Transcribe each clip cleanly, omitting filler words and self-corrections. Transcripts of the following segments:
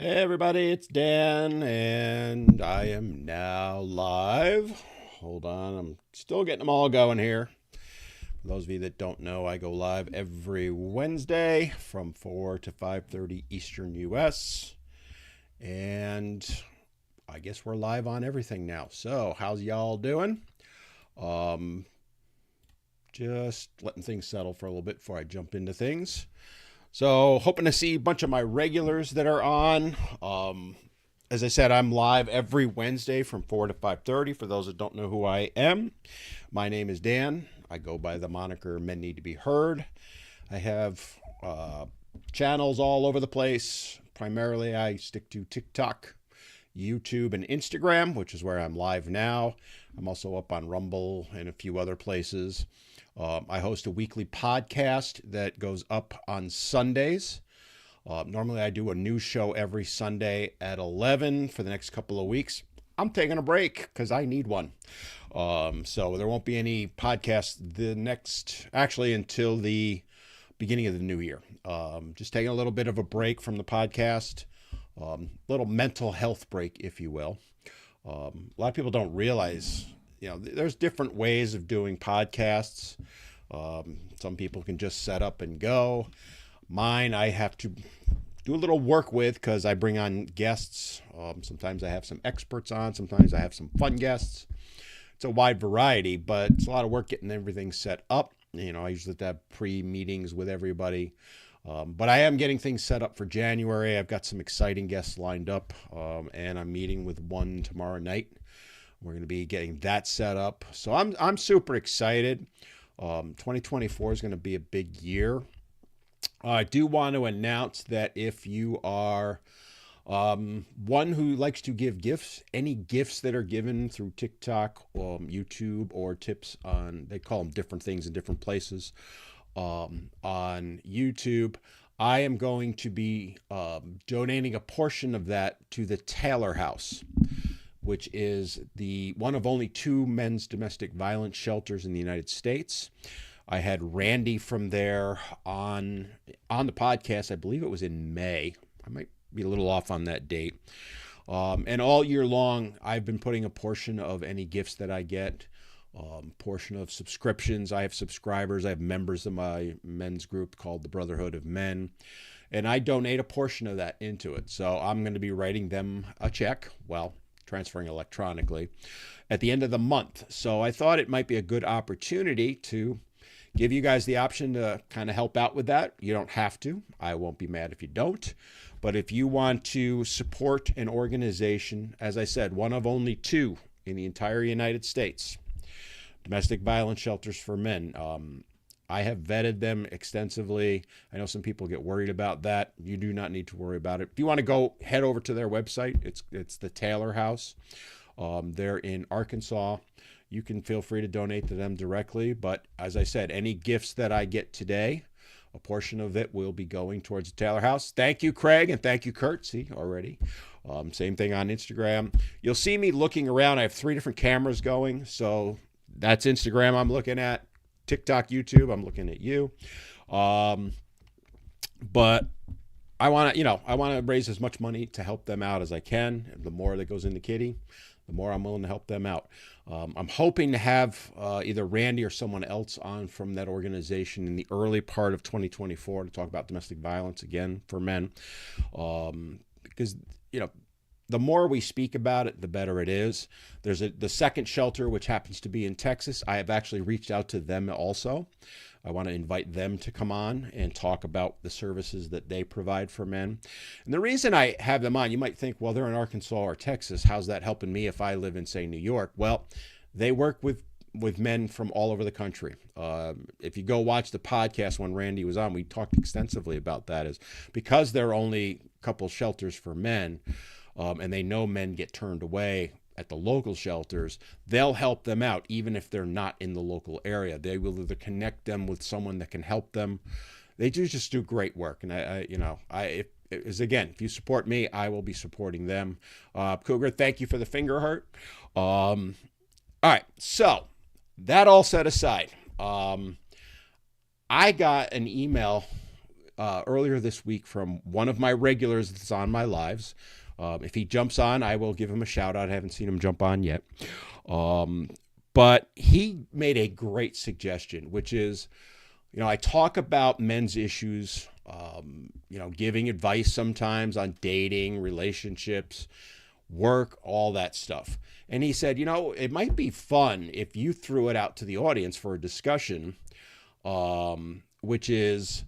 Hey everybody, it's Dan, and I am now live. Hold on, I'm still getting them all going here. For those of you that don't know, I go live every Wednesday from 4 to 5:30 Eastern US. And I guess we're live on everything now. So, how's y'all doing? Um, just letting things settle for a little bit before I jump into things. So, hoping to see a bunch of my regulars that are on. As I said, I'm live every Wednesday from 4 to 5:30. For those that don't know who I am, my name is Dan. I go by the moniker Men Need to Be Heard. I have channels all over the place. Primarily, I stick to TikTok, YouTube, and Instagram, which is where I'm live now. I'm also up on Rumble and a few other places. I host a weekly podcast that goes up on Sundays. Normally, I do a news show every Sunday at 11 for the next couple of weeks. I'm taking a break because I need one. So there won't be any podcasts actually until the beginning of the new year. Just taking a little bit of a break from the podcast, little mental health break, if you will. A lot of people don't realize, there's different ways of doing podcasts. Some people can just set up and go. Mine, I have to do a little work with because I bring on guests. Sometimes I have some experts on. Sometimes I have some fun guests. It's a wide variety, but it's a lot of work getting everything set up. I usually have pre-meetings with everybody. But I am getting things set up for January. I've got some exciting guests lined up, and I'm meeting with one tomorrow night. We're going to be getting that set up. So I'm super excited. 2024 is going to be a big year. I do want to announce that if you are one who likes to give gifts, any gifts that are given through TikTok, YouTube, or tips they call them different things in different places, on YouTube, I am going to be donating a portion of that to the Taylor House, which is the one of only two men's domestic violence shelters in the United States. I had Randy from there on the podcast. I believe it was in May. I might be a little off on that date. And all year long, I've been putting a portion of any gifts that I get, portion of subscriptions. I have subscribers. I have members of my men's group called the Brotherhood of Men. And I donate a portion of that into it. So I'm going to be writing them a check. Well, transferring electronically at the end of the month. So I thought it might be a good opportunity to give you guys the option to kind of help out with that. You don't have to. I won't be mad if you don't. But if you want to support an organization, as I said, one of only two in the entire United States, domestic violence shelters for men, I have vetted them extensively. I know some people get worried about that. You do not need to worry about it. If you want to head over to their website. It's the Taylor House. They're in Arkansas. You can feel free to donate to them directly. But as I said, any gifts that I get today, a portion of it will be going towards the Taylor House. Thank you, Craig, and thank you, Kurt. See, already. Same thing on Instagram. You'll see me looking around. I have 3 different cameras going. So that's Instagram I'm looking at. TikTok, YouTube, I'm looking at you. But I want to raise as much money to help them out as I can. The more that goes into Kitty, the more I'm willing to help them out. I'm hoping to have either Randy or someone else on from that organization in the early part of 2024 to talk about domestic violence again for men. Because, the more we speak about it, the better it is. There's the second shelter, which happens to be in Texas. I have actually reached out to them also. I want to invite them to come on and talk about the services that they provide for men. And the reason I have them on, you might think, well, they're in Arkansas or Texas. How's that helping me if I live in, say, New York? Well, they work with men from all over the country. If you go watch the podcast when Randy was on, we talked extensively about that. Is because there are only a couple shelters for men, and they know men get turned away at the local shelters, they'll help them out even if they're not in the local area. They will either connect them with someone that can help them. They just do great work. And if you support me, I will be supporting them. Cougar, thank you for the finger heart. All right. So that all set aside, I got an email earlier this week from one of my regulars that's on my lives. If he jumps on, I will give him a shout out. I haven't seen him jump on yet. But he made a great suggestion, which is, I talk about men's issues, giving advice sometimes on dating, relationships, work, all that stuff. And he said, it might be fun if you threw it out to the audience for a discussion, which is,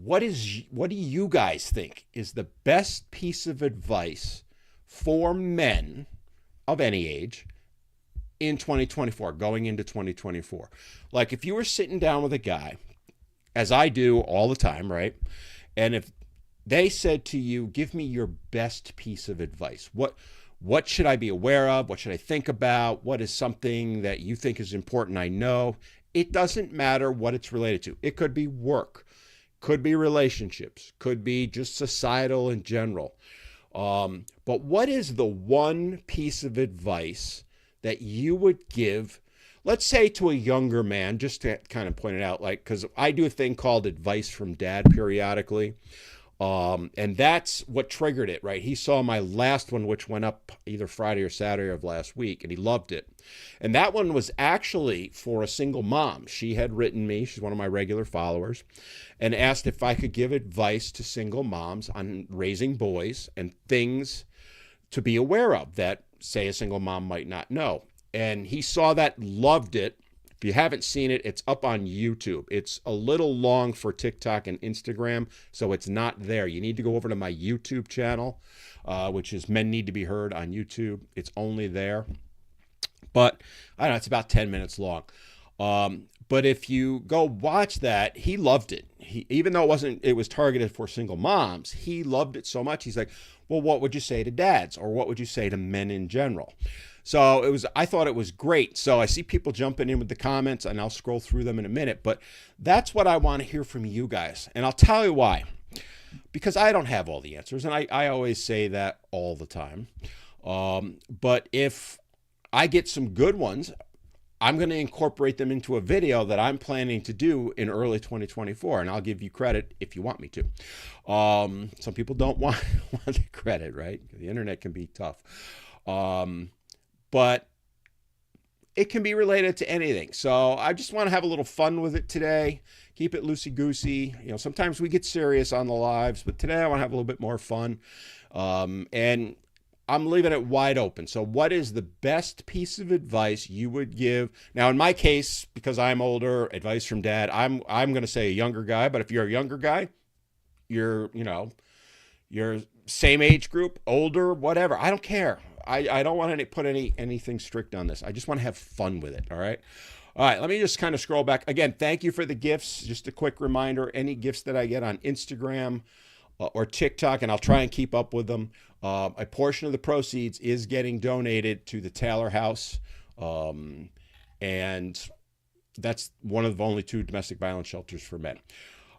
what do you guys think is the best piece of advice for men of any age in 2024, going into 2024? Like, if you were sitting down with a guy, as I do all the time, right? And if they said to you, give me your best piece of advice, what should I be aware of? What should I think about? What is something that you think is important? I know it doesn't matter what it's related to. It could be work, could be relationships, could be just societal in general. But what is the one piece of advice that you would give, let's say, to a younger man, just to kind of point it out, like, because I do a thing called Advice from Dad periodically. And that's what triggered it, right? He saw my last one, which went up either Friday or Saturday of last week, and he loved it. And that one was actually for a single mom. She had written me, she's one of my regular followers, and asked if I could give advice to single moms on raising boys and things to be aware of that, say, a single mom might not know. And he saw that, loved it. If you haven't seen it, it's up on YouTube. It's a little long for TikTok and Instagram, so it's not there. You need to go over to my YouTube channel, which is Men Need to Be Heard on YouTube. It's only there. But I don't know, it's about 10 minutes long. But if you go watch that, he loved it. Even though it was targeted for single moms, he loved it so much. He's like, well, what would you say to dads? Or what would you say to men in general? So I thought it was great. So I see people jumping in with the comments, and I'll scroll through them in a minute. But that's what I want to hear from you guys. And I'll tell you why. Because I don't have all the answers. And I always say that all the time. But if I get some good ones, I'm going to incorporate them into a video that I'm planning to do in early 2024. And I'll give you credit if you want me to. Some people don't want the credit, right? The internet can be tough. But it can be related to anything. So I just want to have a little fun with it today. Keep it loosey-goosey. Sometimes we get serious on the lives, but today I want to have a little bit more fun. And I'm leaving it wide open. So what is the best piece of advice you would give? Now, in my case, because I'm older, advice from Dad, I'm going to say a younger guy. But if you're a younger guy, you're same age group, older, whatever. I don't care. I don't want to put anything strict on this. I just want to have fun with it, all right? All right, let me just kind of scroll back. Again, thank you for the gifts. Just a quick reminder, any gifts that I get on Instagram or TikTok, and I'll try and keep up with them, a portion of the proceeds is getting donated to the Taylor House, and that's one of the only 2 domestic violence shelters for men.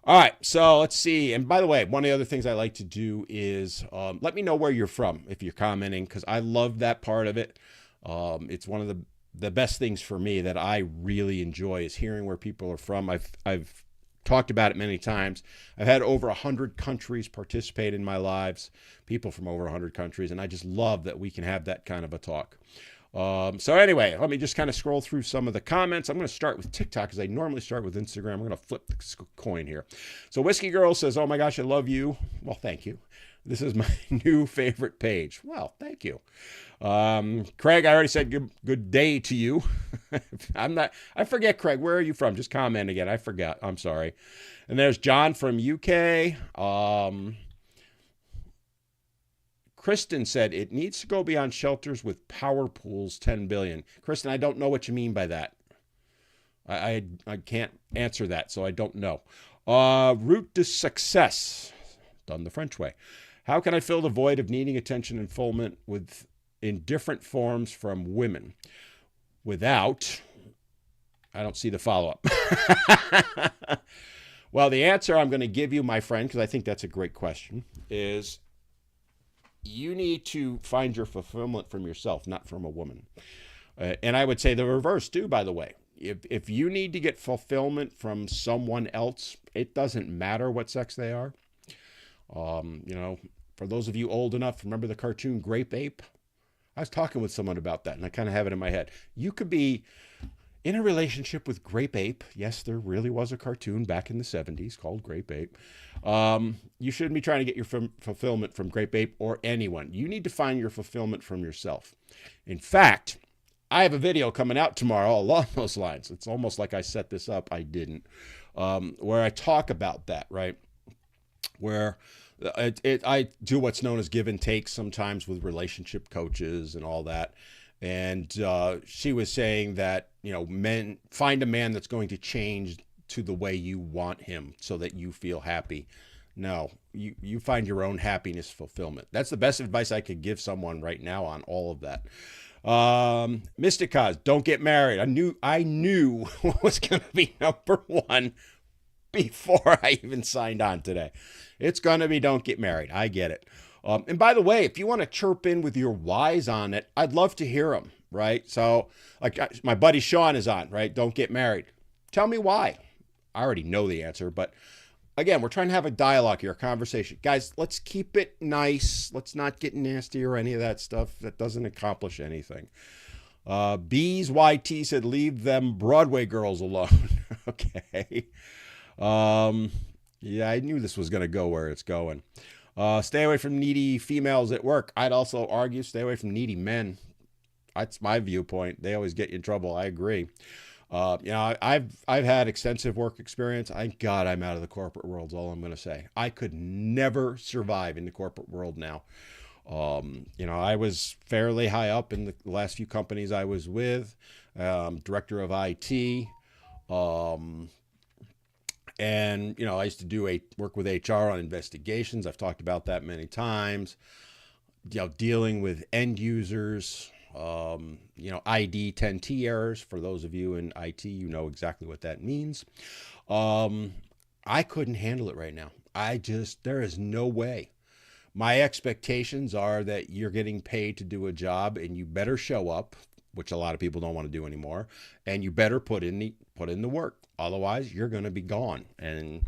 All right, so let's see. And by the way, one of the other things I like to do is let me know where you're from if you're commenting, because I love that part of it. It's one of the best things for me that I really enjoy is hearing where people are from. I've talked about it many times. I've had over 100 countries participate in my lives, people from over 100 countries, and I just love that we can have that kind of a talk. So anyway, let me just kind of scroll through some of the comments. I'm going to start with TikTok because I normally start with Instagram. I'm going to flip the coin here. So Whiskey Girl says, oh my gosh, I love you. Well, thank you. This is my new favorite page. Well, thank you. Craig, I already said good day to you. I forget, Craig, where are you from? Just comment again. I forgot. I'm sorry. And there's John from UK. Kristen said, it needs to go beyond shelters with power pools, 10 billion. Kristen, I don't know what you mean by that. I can't answer that, so I don't know. Route to success, done the French way. How can I fill the void of needing attention and fulfillment in different forms from women without, I don't see the follow-up. Well, the answer I'm going to give you, my friend, because I think that's a great question, is you need to find your fulfillment from yourself, not from a woman. And I would say the reverse too, by the way. if you need to get fulfillment from someone else, it doesn't matter what sex they are. You know, for those of you old enough, remember the cartoon Grape Ape? I was talking with someone about that, and I kind of have it in my head. You could be in a relationship with Grape Ape. Yes, there really was a cartoon back in the 70s called Grape Ape. You shouldn't be trying to get your fulfillment from Grape Ape or anyone. You need to find your fulfillment from yourself. In fact, I have a video coming out tomorrow along those lines. It's almost like I set this up. I didn't. Where I talk about that, right? Where I do what's known as give and take sometimes with relationship coaches and all that. And she was saying that, you know, men find a man that's going to change to the way you want him so that you feel happy. No, you find your own happiness fulfillment. That's the best advice I could give someone right now on all of that. Mystic Cause, don't get married. I knew what was going to be number one before I even signed on today. It's going to be don't get married. I get it. And by the way, if you want to chirp in with your whys on it, I'd love to hear them, right? So like my buddy Sean is on, right? Don't get married. Tell me why. I already know the answer, but again, we're trying to have a dialogue here, a conversation. Guys, let's keep it nice. Let's not get nasty or any of that stuff. That doesn't accomplish anything. Bees YT said, leave them Broadway girls alone. Okay. Yeah, I knew this was going to go where it's going. Stay away from needy females at work. I'd also argue stay away from needy men. That's my viewpoint. They always get you in trouble. I agree. You know, I've had extensive work experience. Thank God I'm out of the corporate world is all I'm going to say. I could never survive in the corporate world now. You know, I was fairly high up in the last few companies I was with, director of IT. And, you know, I used to do work with HR on investigations. I've talked about that many times. You know, dealing with end users, you know, ID 10T errors. For those of you in IT, you know exactly what that means. I couldn't handle it right now. There is no way. My expectations are that you're getting paid to do a job and you better show up, which a lot of people don't want to do anymore, and you better put in the work. Otherwise, you're going to be gone. And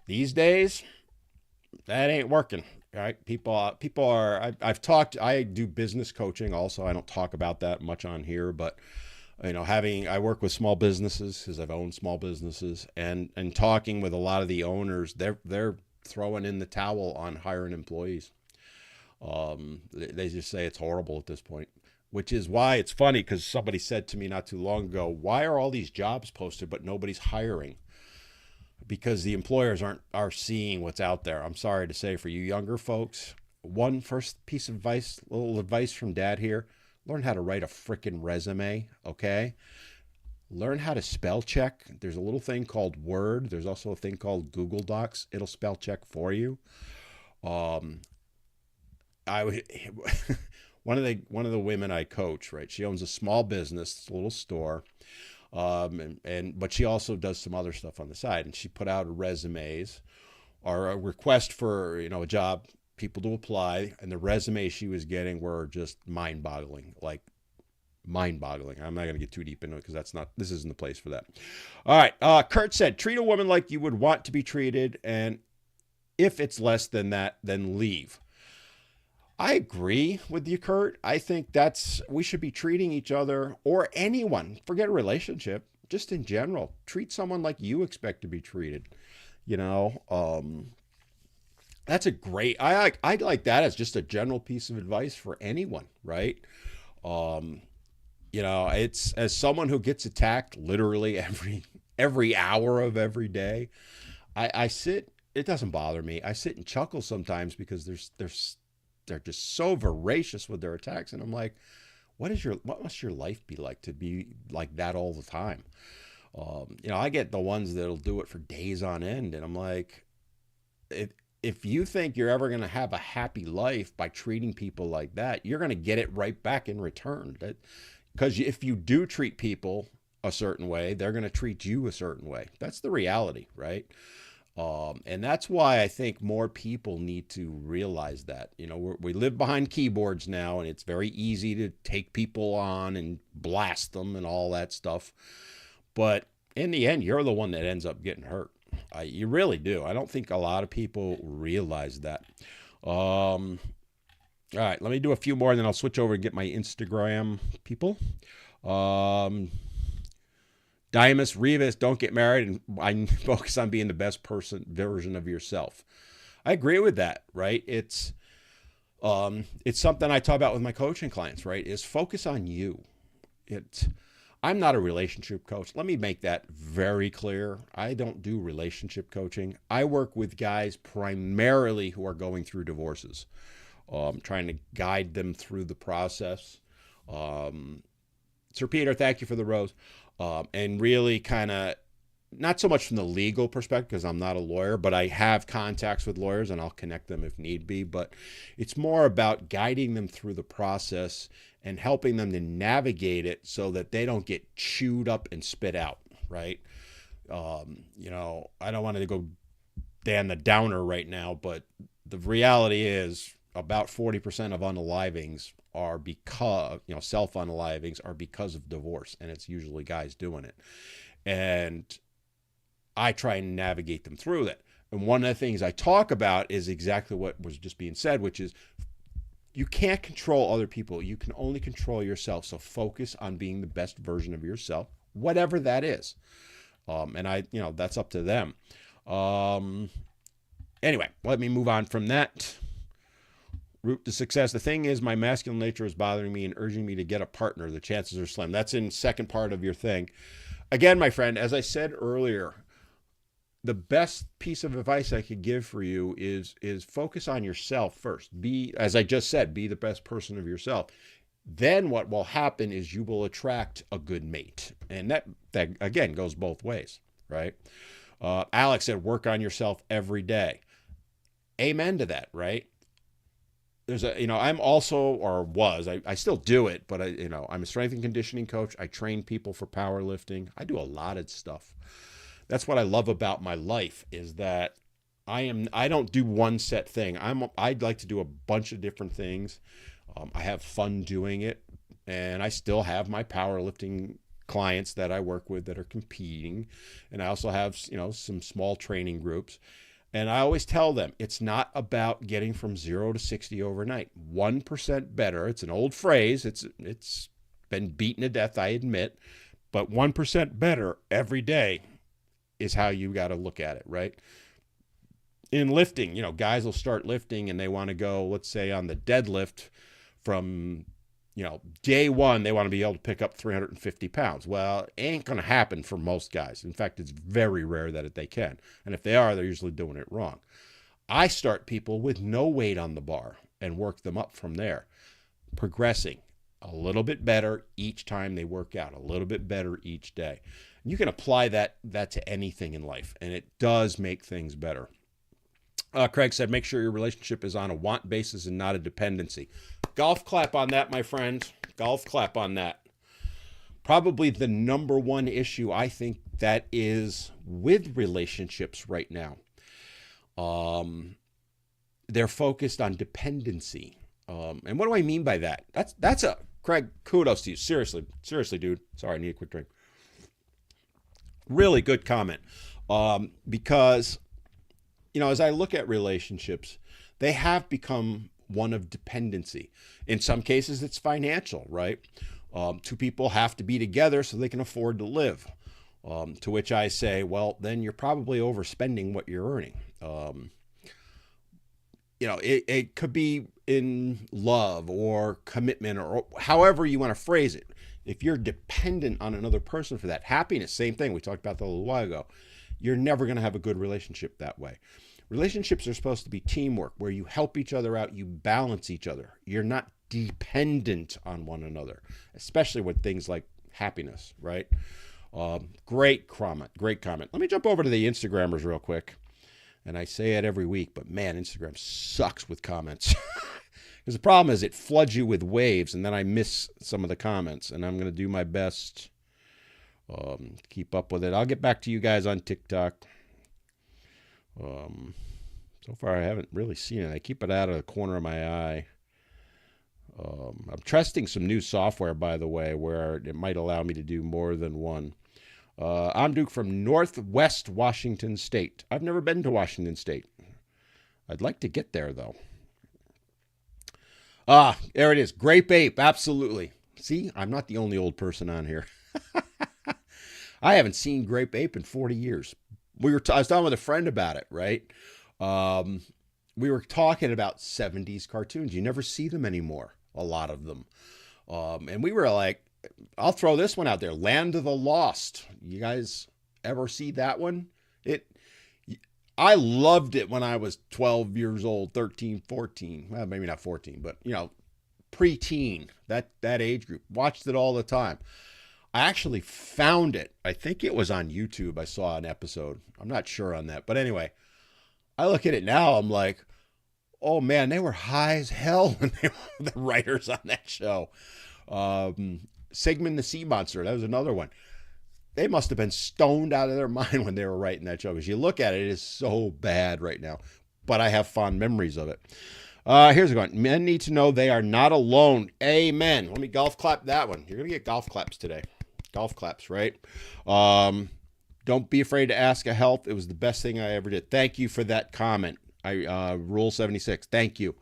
these days, that ain't working. Right? People are, I do business coaching also. I don't talk about that much on here, but you know, I work with small businesses because I've owned small businesses, and talking with a lot of the owners, they're throwing in the towel on hiring employees. They just say it's horrible at this point, which is why it's funny, because somebody said to me not too long ago, why are all these jobs posted but nobody's hiring? Because the employers are seeing what's out there. I'm sorry to say, for you younger folks, one first piece of advice, little advice from Dad here, learn how to write a freaking resume, okay? Learn how to spell check. There's a little thing called Word. There's also a thing called Google Docs. It'll spell check for you. One of the women I coach, right? She owns a small business, a little store. But she also does some other stuff on the side, and she put out resumes or a request for, you know, a job, people to apply, and the resumes she was getting were just mind-boggling. I'm not going to get too deep into it because this isn't the place for that. All right. Kurt said, treat a woman like you would want to be treated, and if it's less than that, then leave. I agree with you, Kurt. I think we should be treating each other, or anyone, forget a relationship, just in general, treat someone like you expect to be treated. You know, that's a great, I like that as just a general piece of advice for anyone, right? You know, it's, as someone who gets attacked literally every hour of every day, it doesn't bother me. I sit and chuckle sometimes because they're just so voracious with their attacks. And I'm like, what must your life be like to be like that all the time? You know, I get the ones that'll do it for days on end. And I'm like, if you think you're ever going to have a happy life by treating people like that, you're going to get it right back in return. Because if you do treat people a certain way, they're going to treat you a certain way. That's the reality, right? And that's why I think more people need to realize that. You know, we live behind keyboards now, and it's very easy to take people on and blast them and all that stuff. But in the end, you're the one that ends up getting hurt. You really do. I don't think a lot of people realize that. All right, let me do a few more, and then I'll switch over and get my Instagram people. Dimas Rivas, don't get married, and I focus on being the best version of yourself. I agree with that, right? It's something I talk about with my coaching clients, right? Is focus on you. I'm not a relationship coach. Let me make that very clear. I don't do relationship coaching. I work with guys primarily who are going through divorces, trying to guide them through the process. Sir Peter, thank you for the rose. And really kind of, not so much from the legal perspective, because I'm not a lawyer, but I have contacts with lawyers and I'll connect them if need be. But it's more about guiding them through the process and helping them to navigate it so that they don't get chewed up and spit out, right? I don't want to go Dan the Downer right now, but the reality is about 40% of unalivings are because, self-unalivings are because of divorce, and it's usually guys doing it. And I try and navigate them through that. And one of the things I talk about is exactly what was just being said, which is you can't control other people. You can only control yourself. So focus on being the best version of yourself, whatever that is. That's up to them. Anyway, let me move on from that. Route to success. The thing is, my masculine nature is bothering me and urging me to get a partner. The chances are slim. That's in second part of your thing. Again, my friend, as I said earlier, the best piece of advice I could give for you is focus on yourself first. Be, as I just said, be the best person of yourself. Then what will happen is you will attract a good mate. And that again goes both ways, right? Alex said, work on yourself every day. Amen to that, right? I'm also, or was, I still do it, but I'm a strength and conditioning coach. I train people for powerlifting. I do a lot of stuff. That's what I love about my life, is that I don't do one set thing. I'd like to do a bunch of different things. I have fun doing it, and I still have my powerlifting clients that I work with that are competing. And I also have, some small training groups. And I always tell them, it's not about getting from 0 to 60 overnight. 1% better. It's an old phrase. It's been beaten to death, I admit. But 1% better every day is how you got to look at it, right? In lifting, guys will start lifting and they want to go, let's say, on the deadlift from, day one, they want to be able to pick up 350 pounds. Well, it ain't going to happen for most guys. In fact, it's very rare that they can. And if they are, they're usually doing it wrong. I start people with no weight on the bar and work them up from there, progressing a little bit better each time they work out, a little bit better each day. And you can apply that to anything in life, and it does make things better. Craig said, make sure your relationship is on a want basis and not a dependency. Golf clap on that, my friend. Golf clap on that. Probably the number one issue I think that is with relationships right now. They're focused on dependency. And what do I mean by that? Craig, kudos to you. Seriously, dude. Sorry, I need a quick drink. Really good comment. Because as I look at relationships, they have become one of dependency. In some cases, it's financial, right? Two people have to be together so they can afford to live. To which I say, well, then you're probably overspending what you're earning. It could be in love or commitment or however you want to phrase it. If you're dependent on another person for that happiness, same thing. We talked about that a little while ago. You're never going to have a good relationship that way. Relationships are supposed to be teamwork, where you help each other out, you balance each other. You're not dependent on one another, especially with things like happiness, right? Great comment. Let me jump over to the Instagrammers real quick. And I say it every week, but man, Instagram sucks with comments. Because the problem is it floods you with waves, and then I miss some of the comments. And I'm going to do my best to keep up with it. I'll get back to you guys on TikTok. So far, I haven't really seen it. I keep it out of the corner of my eye. I'm testing some new software, by the way, where it might allow me to do more than one. I'm Duke from Northwest Washington State. I've never been to Washington State. I'd like to get there, though. There it is. Grape Ape. Absolutely. See, I'm not the only old person on here. I haven't seen Grape Ape in 40 years. I was talking with a friend about it, right? We were talking about 70s cartoons. You never see them anymore, a lot of them. And we were like, I'll throw this one out there. Land of the Lost. You guys ever see that one? I loved it when I was 12 years old, 13, 14. Well, maybe not 14, but, preteen, that age group. Watched it all the time. I actually found it. I think it was on YouTube. I saw an episode. I'm not sure on that. But anyway, I look at it now. I'm like, oh, man, they were high as hell when they were the writers on that show. Sigmund the Sea Monster. That was another one. They must have been stoned out of their mind when they were writing that show. Because you look at it, it is so bad right now. But I have fond memories of it. Here's a one. Men need to know they are not alone. Amen. Let me golf clap that one. You're going to get golf claps today. Golf claps, right? Don't be afraid to ask a help. It was the best thing I ever did. Thank you for that comment. Rule 76. Thank you.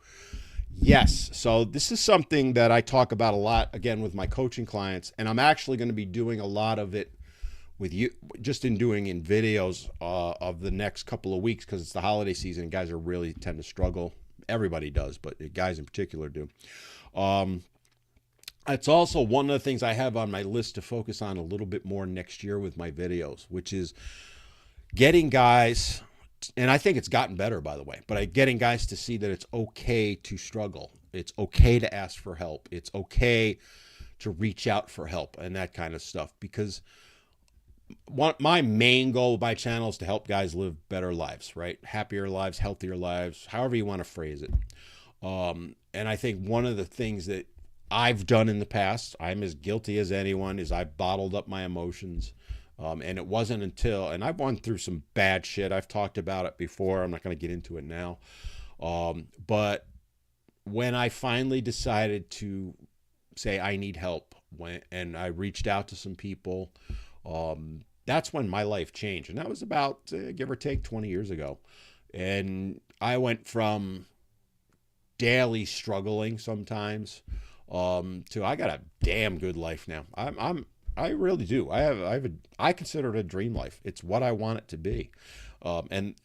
Yes. So this is something that I talk about a lot, again, with my coaching clients. And I'm actually going to be doing a lot of it with you, just in videos of the next couple of weeks, because it's the holiday season and guys are really tend to struggle. Everybody does, but guys in particular do. It's also one of the things I have on my list to focus on a little bit more next year with my videos, which is getting guys, and I think it's gotten better, by the way, but getting guys to see that it's okay to struggle. It's okay to ask for help. It's okay to reach out for help and that kind of stuff, because my main goal of my channel is to help guys live better lives, right? Happier lives, healthier lives, however you want to phrase it. And I think one of the things that I've done in the past, I'm as guilty as anyone, is I bottled up my emotions. And it wasn't until, and I've gone through some bad shit. I've talked about it before. I'm not going to get into it now. But when I finally decided to say I need help, and I reached out to some people, that's when my life changed. And that was about, give or take, 20 years ago. And I went from daily struggling sometimes to I got a damn good life now. I really do. I consider it a dream life. It's what I want it to be. And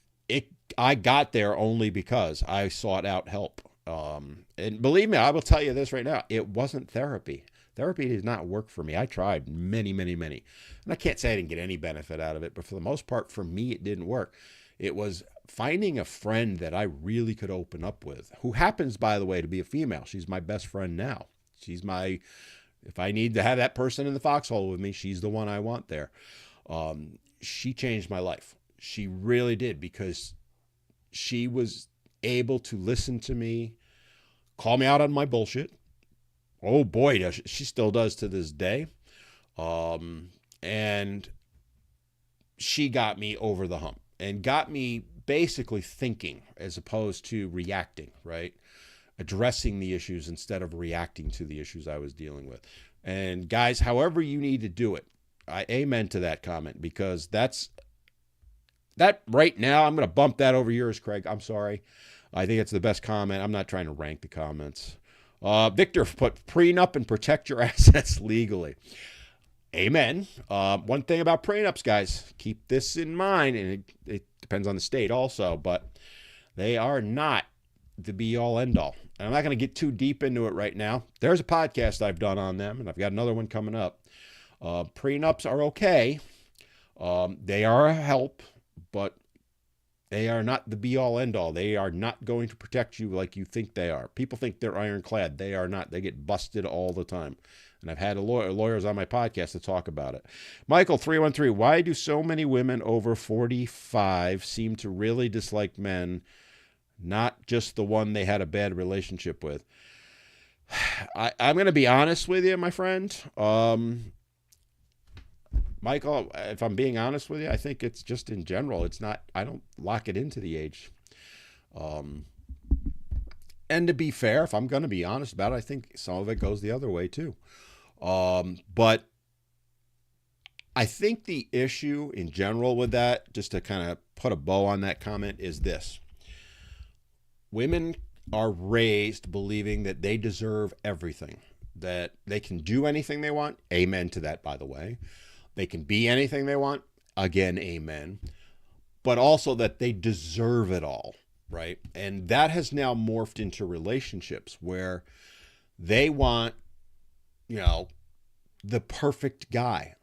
I got there only because I sought out help. And believe me, I will tell you this right now. It wasn't therapy. Therapy did not work for me. I tried many. And I can't say I didn't get any benefit out of it, but for the most part, for me, it didn't work. It was finding a friend that I really could open up with, who happens, by the way, to be a female. She's my best friend now. If I need to have that person in the foxhole with me, she's the one I want there. She changed my life. She really did, because she was able to listen to me, call me out on my bullshit. Oh boy, she still does to this day. And she got me over the hump and got me basically thinking as opposed to reacting, right? Addressing the issues instead of reacting to the issues I was dealing with. And guys, however you need to do it, I amen to that comment, because that right now, I'm going to bump that over yours, Craig. I'm sorry. I think it's the best comment. I'm not trying to rank the comments. Victor put prenup and protect your assets legally. Amen. One thing about prenups, guys, keep this in mind, and it depends on the state also, but they are not the be-all, end-all. And I'm not going to get too deep into it right now. There's a podcast I've done on them, and I've got another one coming up. Prenups are okay. They are a help, but they are not the be-all, end-all. They are not going to protect you like you think they are. People think they're ironclad. They are not. They get busted all the time. And I've had lawyers on my podcast to talk about it. Michael, 313, why do so many women over 45 seem to really dislike men, not just the one they had a bad relationship with? I'm going to be honest with you, my friend. Michael, if I'm being honest with you, I think it's just in general. It's not, I don't lock it into the age. And to be fair, if I'm going to be honest about it, I think some of it goes the other way too. But I think the issue in general with that, just to kind of put a bow on that comment, is this. Women are raised believing that they deserve everything, that they can do anything they want. Amen to that, by the way. They can be anything they want. Again, amen. But also that they deserve it all, right? And that has now morphed into relationships where they want, the perfect guy.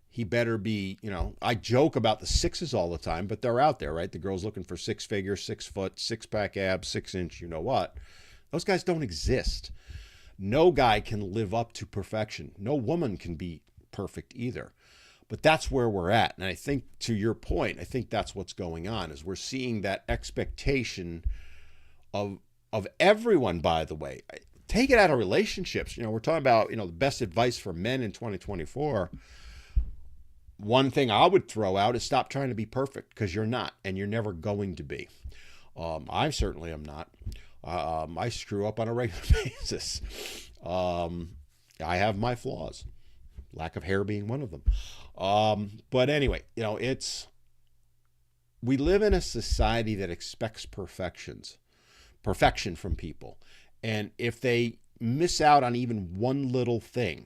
He better be, I joke about the sixes all the time, but they're out there, right? The girl's looking for 6 figure, 6 foot, 6-pack abs, 6-inch, you know what? Those guys don't exist. No guy can live up to perfection. No woman can be perfect either. But that's where we're at. And I think, to your point, I think that's what's going on, is we're seeing that expectation of everyone, by the way. Take it out of relationships. We're talking about, the best advice for men in 2024. One thing I would throw out is stop trying to be perfect, because you're not, and you're never going to be. I certainly am not. I screw up on a regular basis. I have my flaws, lack of hair being one of them. But anyway, we live in a society that expects perfection from people. And if they miss out on even one little thing,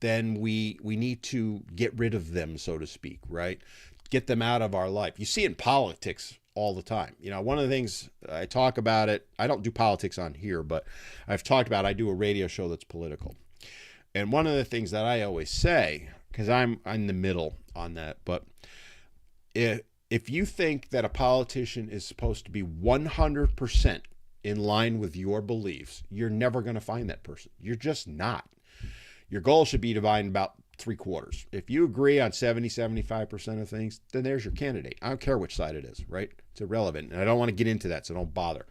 then we need to get rid of them, so to speak, right? Get them out of our life. You see it in politics all the time. One of the things I talk about it, I don't do politics on here, but I've talked about, I do a radio show that's political. And one of the things that I always say, because I'm in the middle on that, but if you think that a politician is supposed to be 100% in line with your beliefs, you're never going to find that person. You're just not. Your goal should be to find about 3/4. If you agree on 70-75% of things, then there's your candidate. I don't care which side it is, right? It's irrelevant. And I don't want to get into that, so don't bother.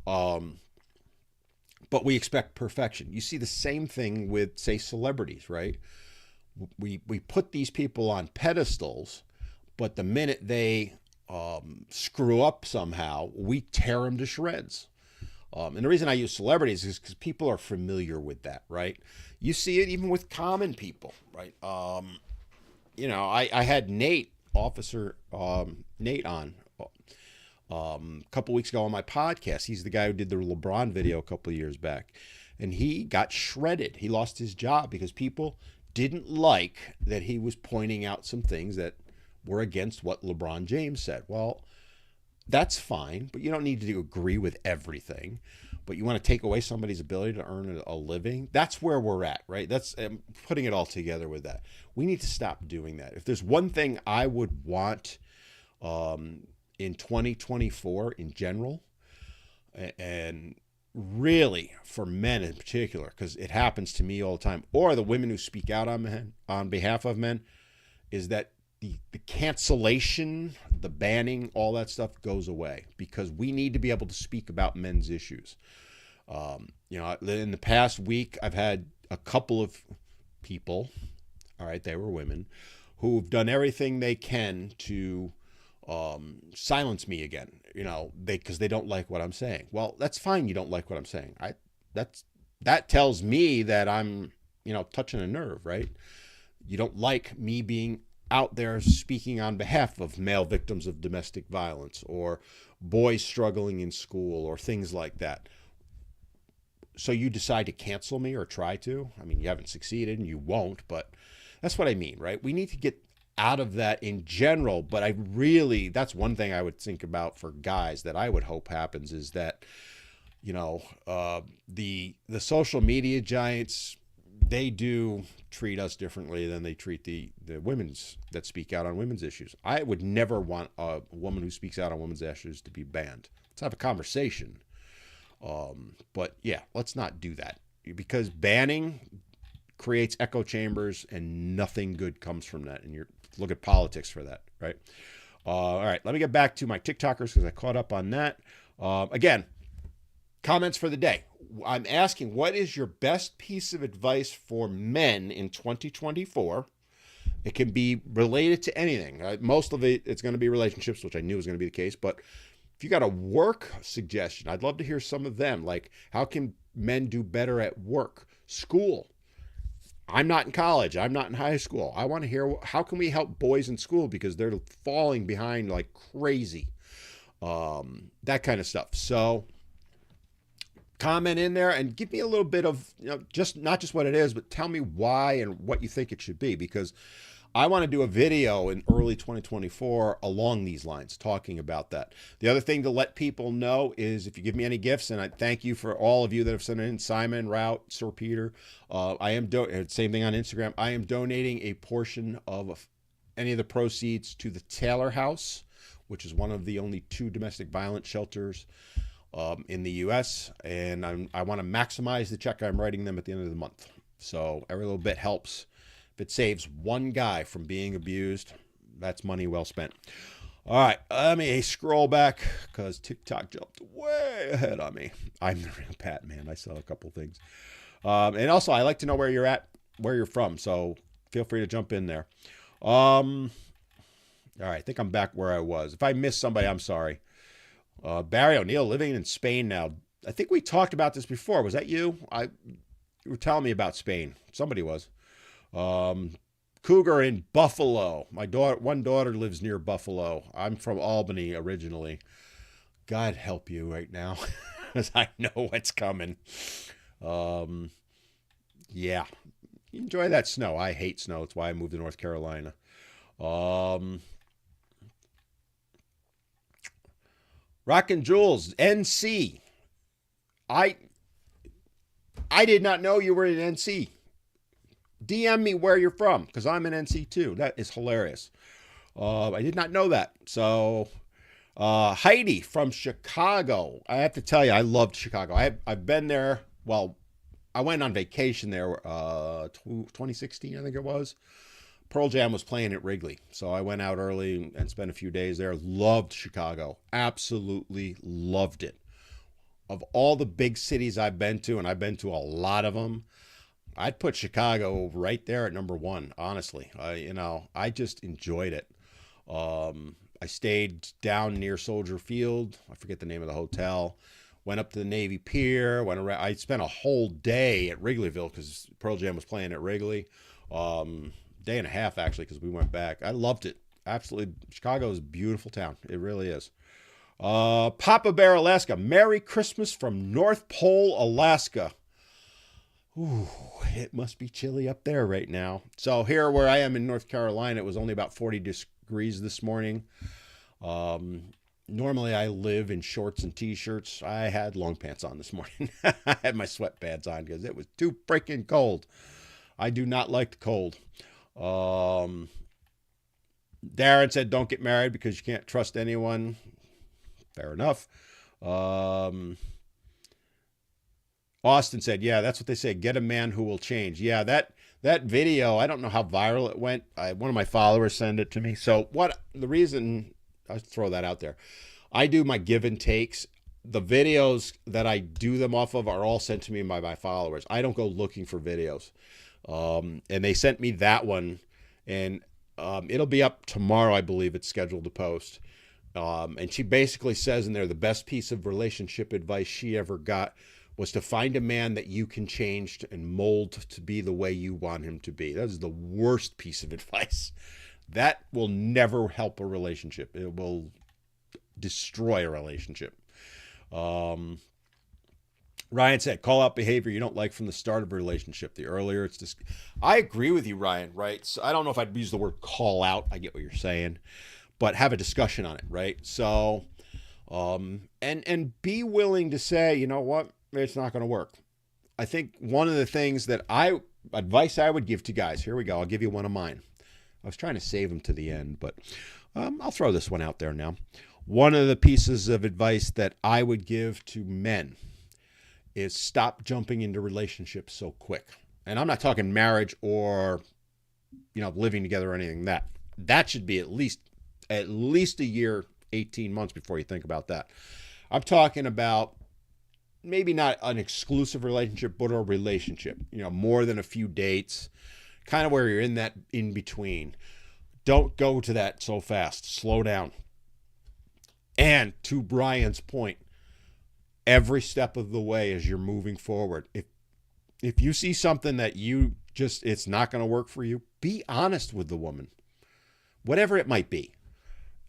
But we expect perfection. You see the same thing with, say, celebrities, right? We put these people on pedestals, but the minute they screw up somehow, we tear them to shreds. And the reason I use celebrities is because people are familiar with that, right? You see it even with common people, right? I had Officer Nate on a couple weeks ago on my podcast. He's the guy who did the LeBron video a couple of years back. And he got shredded. He lost his job because people didn't like that he was pointing out some things that were against what LeBron James said. Well, that's fine, but you don't need to agree with everything. But you want to take away somebody's ability to earn a living? That's where we're at, right? That's putting it all together with that. We need to stop doing that. If there's one thing I would want in 2024 in general, and really for men in particular, because it happens to me all the time, or the women who speak out on behalf of men, is that the cancellation, the banning, all that stuff goes away, because we need to be able to speak about men's issues. In the past week, I've had a couple of people, all right, they were women, who've done everything they can to silence me again, because they don't like what I'm saying. Well, that's fine. You don't like what I'm saying. That tells me that I'm, touching a nerve, right? You don't like me being out there speaking on behalf of male victims of domestic violence, or boys struggling in school, or things like that. So you decide to cancel me, or try to. I mean, you haven't succeeded and you won't, but that's what I mean, right? We need to get out of that in general. But that's one thing I would think about for guys that I would hope happens, is that, the social media giants, they do treat us differently than they treat the women's that speak out on women's issues. I would never want a woman who speaks out on women's issues to be banned. Let's have a conversation. But yeah, let's not do that, because banning creates echo chambers and nothing good comes from that. And look at politics for that, right? All right, let me get back to my TikTokers, because I caught up on that. Again, comments for the day. I'm asking, what is your best piece of advice for men in 2024? It can be related to anything. Most of it's going to be relationships, which I knew was going to be the case. But if you got a work suggestion, I'd love to hear some of them. Like, how can men do better at work, school? I'm not in college. I'm not in high school. I want to hear how can we help boys in school because they're falling behind like crazy. That kind of stuff. So comment in there and give me a little bit of, just not just what it is, but tell me why and what you think it should be, because I want to do a video in early 2024 along these lines, talking about that. The other thing to let people know is if you give me any gifts, and I thank you for all of you that have sent in, Simon, Route, Sir Peter. I am same thing on Instagram. I am donating a portion of any of the proceeds to the Taylor House, which is one of the only 2 domestic violence shelters in the U.S. And I want to maximize the check I'm writing them at the end of the month. So every little bit helps. If it saves one guy from being abused, that's money well spent. All right, let me scroll back because TikTok jumped way ahead on me. I'm the real Pat, man. I saw a couple things. And also, I like to know where you're at, where you're from. So feel free to jump in there. All right, I think I'm back where I was. If I missed somebody, I'm sorry. Barry O'Neill living in Spain now. I think we talked about this before. Was that you? You were telling me about Spain. Somebody was. Cougar in Buffalo. One daughter lives near Buffalo. I'm from Albany originally. God help you right now, because I know what's coming. Yeah. Enjoy that snow. I hate snow. That's why I moved to North Carolina. Rockin' Jules, NC. I did not know you were in NC. DM me where you're from, because I'm in NC too. That is hilarious. I did not know that. So, Heidi from Chicago. I have to tell you, I loved Chicago. I've been there. Well, I went on vacation there 2016, I think it was. Pearl Jam was playing at Wrigley. So I went out early and spent a few days there. Loved Chicago. Absolutely loved it. Of all the big cities I've been to, and I've been to a lot of them, I'd put Chicago right there at number 1, honestly. I just enjoyed it. I stayed down near Soldier Field. I forget the name of the hotel. Went up to the Navy Pier. Went around. I spent a whole day at Wrigleyville because Pearl Jam was playing at Wrigley. Day and a half, actually, because we went back. I loved it. Absolutely. Chicago is a beautiful town. It really is. Papa Bear, Alaska. Merry Christmas from North Pole, Alaska. Ooh, it must be chilly up there right now. So here where I am in North Carolina, it was only about 40 degrees this morning. Normally I live in shorts and t-shirts. I had long pants on this morning. I had my sweatpants on because it was too freaking cold. I do not like the cold. Darren said, don't get married because you can't trust anyone. Fair enough. Austin said, yeah, that's what they say. Get a man who will change. Yeah, that video, I don't know how viral it went. One of my followers sent it to me. So the reason, I'll throw that out there. I do my give and takes. The videos that I do them off of are all sent to me by my followers. I don't go looking for videos. And they sent me that one, and it'll be up tomorrow, I believe it's scheduled to post. And she basically says in there, the best piece of relationship advice she ever got was to find a man that you can change and mold to be the way you want him to be. That is the worst piece of advice. That will never help a relationship. It will destroy a relationship. Ryan said, call out behavior you don't like from the start of a relationship. The earlier it's just, I agree with you, Ryan, right? So I don't know if I'd use the word call out. I get what you're saying, but have a discussion on it, right? So, and be willing to say, you know what? It's not going to work. I think one of the things that advice I would give to guys, here we go. I'll give you one of mine. I was trying to save them to the end, but I'll throw this one out there now. One of the pieces of advice that I would give to men is stop jumping into relationships so quick. And I'm not talking marriage or, living together or anything. That should be at least a year, 18 months before you think about that. I'm talking about maybe not an exclusive relationship, but a relationship, more than a few dates, kind of where you're in that in between. Don't go to that so fast. Slow down. And to Brian's point, every step of the way as you're moving forward, if you see something that you just it's not going to work for you, be honest with the woman, whatever it might be.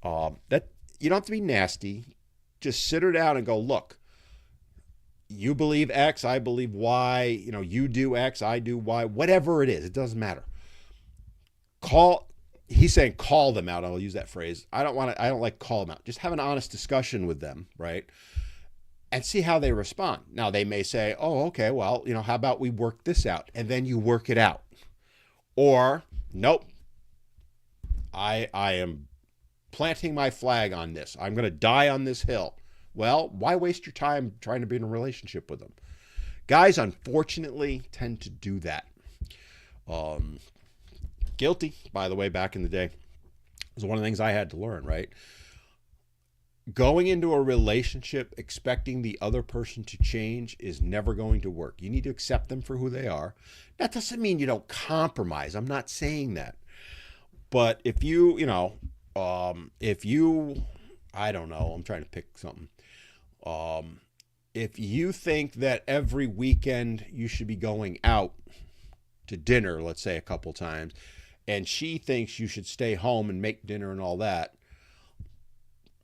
That you don't have to be nasty. Just sit her down and go, look, you believe X, I believe Y. You know, you do X, I do Y. Whatever it is, it doesn't matter. He's saying call them out. I'll use that phrase. I don't like call them out. Just have an honest discussion with them, right? And see how they respond. Now, they may say, oh, okay, well, you know, how about we work this out? And then you work it out. Or, nope, I am planting my flag on this. I'm going to die on this hill. Well, why waste your time trying to be in a relationship with them? Guys, unfortunately, tend to do that. Guilty, by the way, back in the day. It was one of the things I had to learn, right? Going into a relationship expecting the other person to change is never going to work. You need to accept them for who they are. That doesn't mean you don't compromise. I'm not saying that. But if you, I don't know, I'm trying to pick something. If you think that every weekend you should be going out to dinner, let's say a couple times, and she thinks you should stay home and make dinner and all that,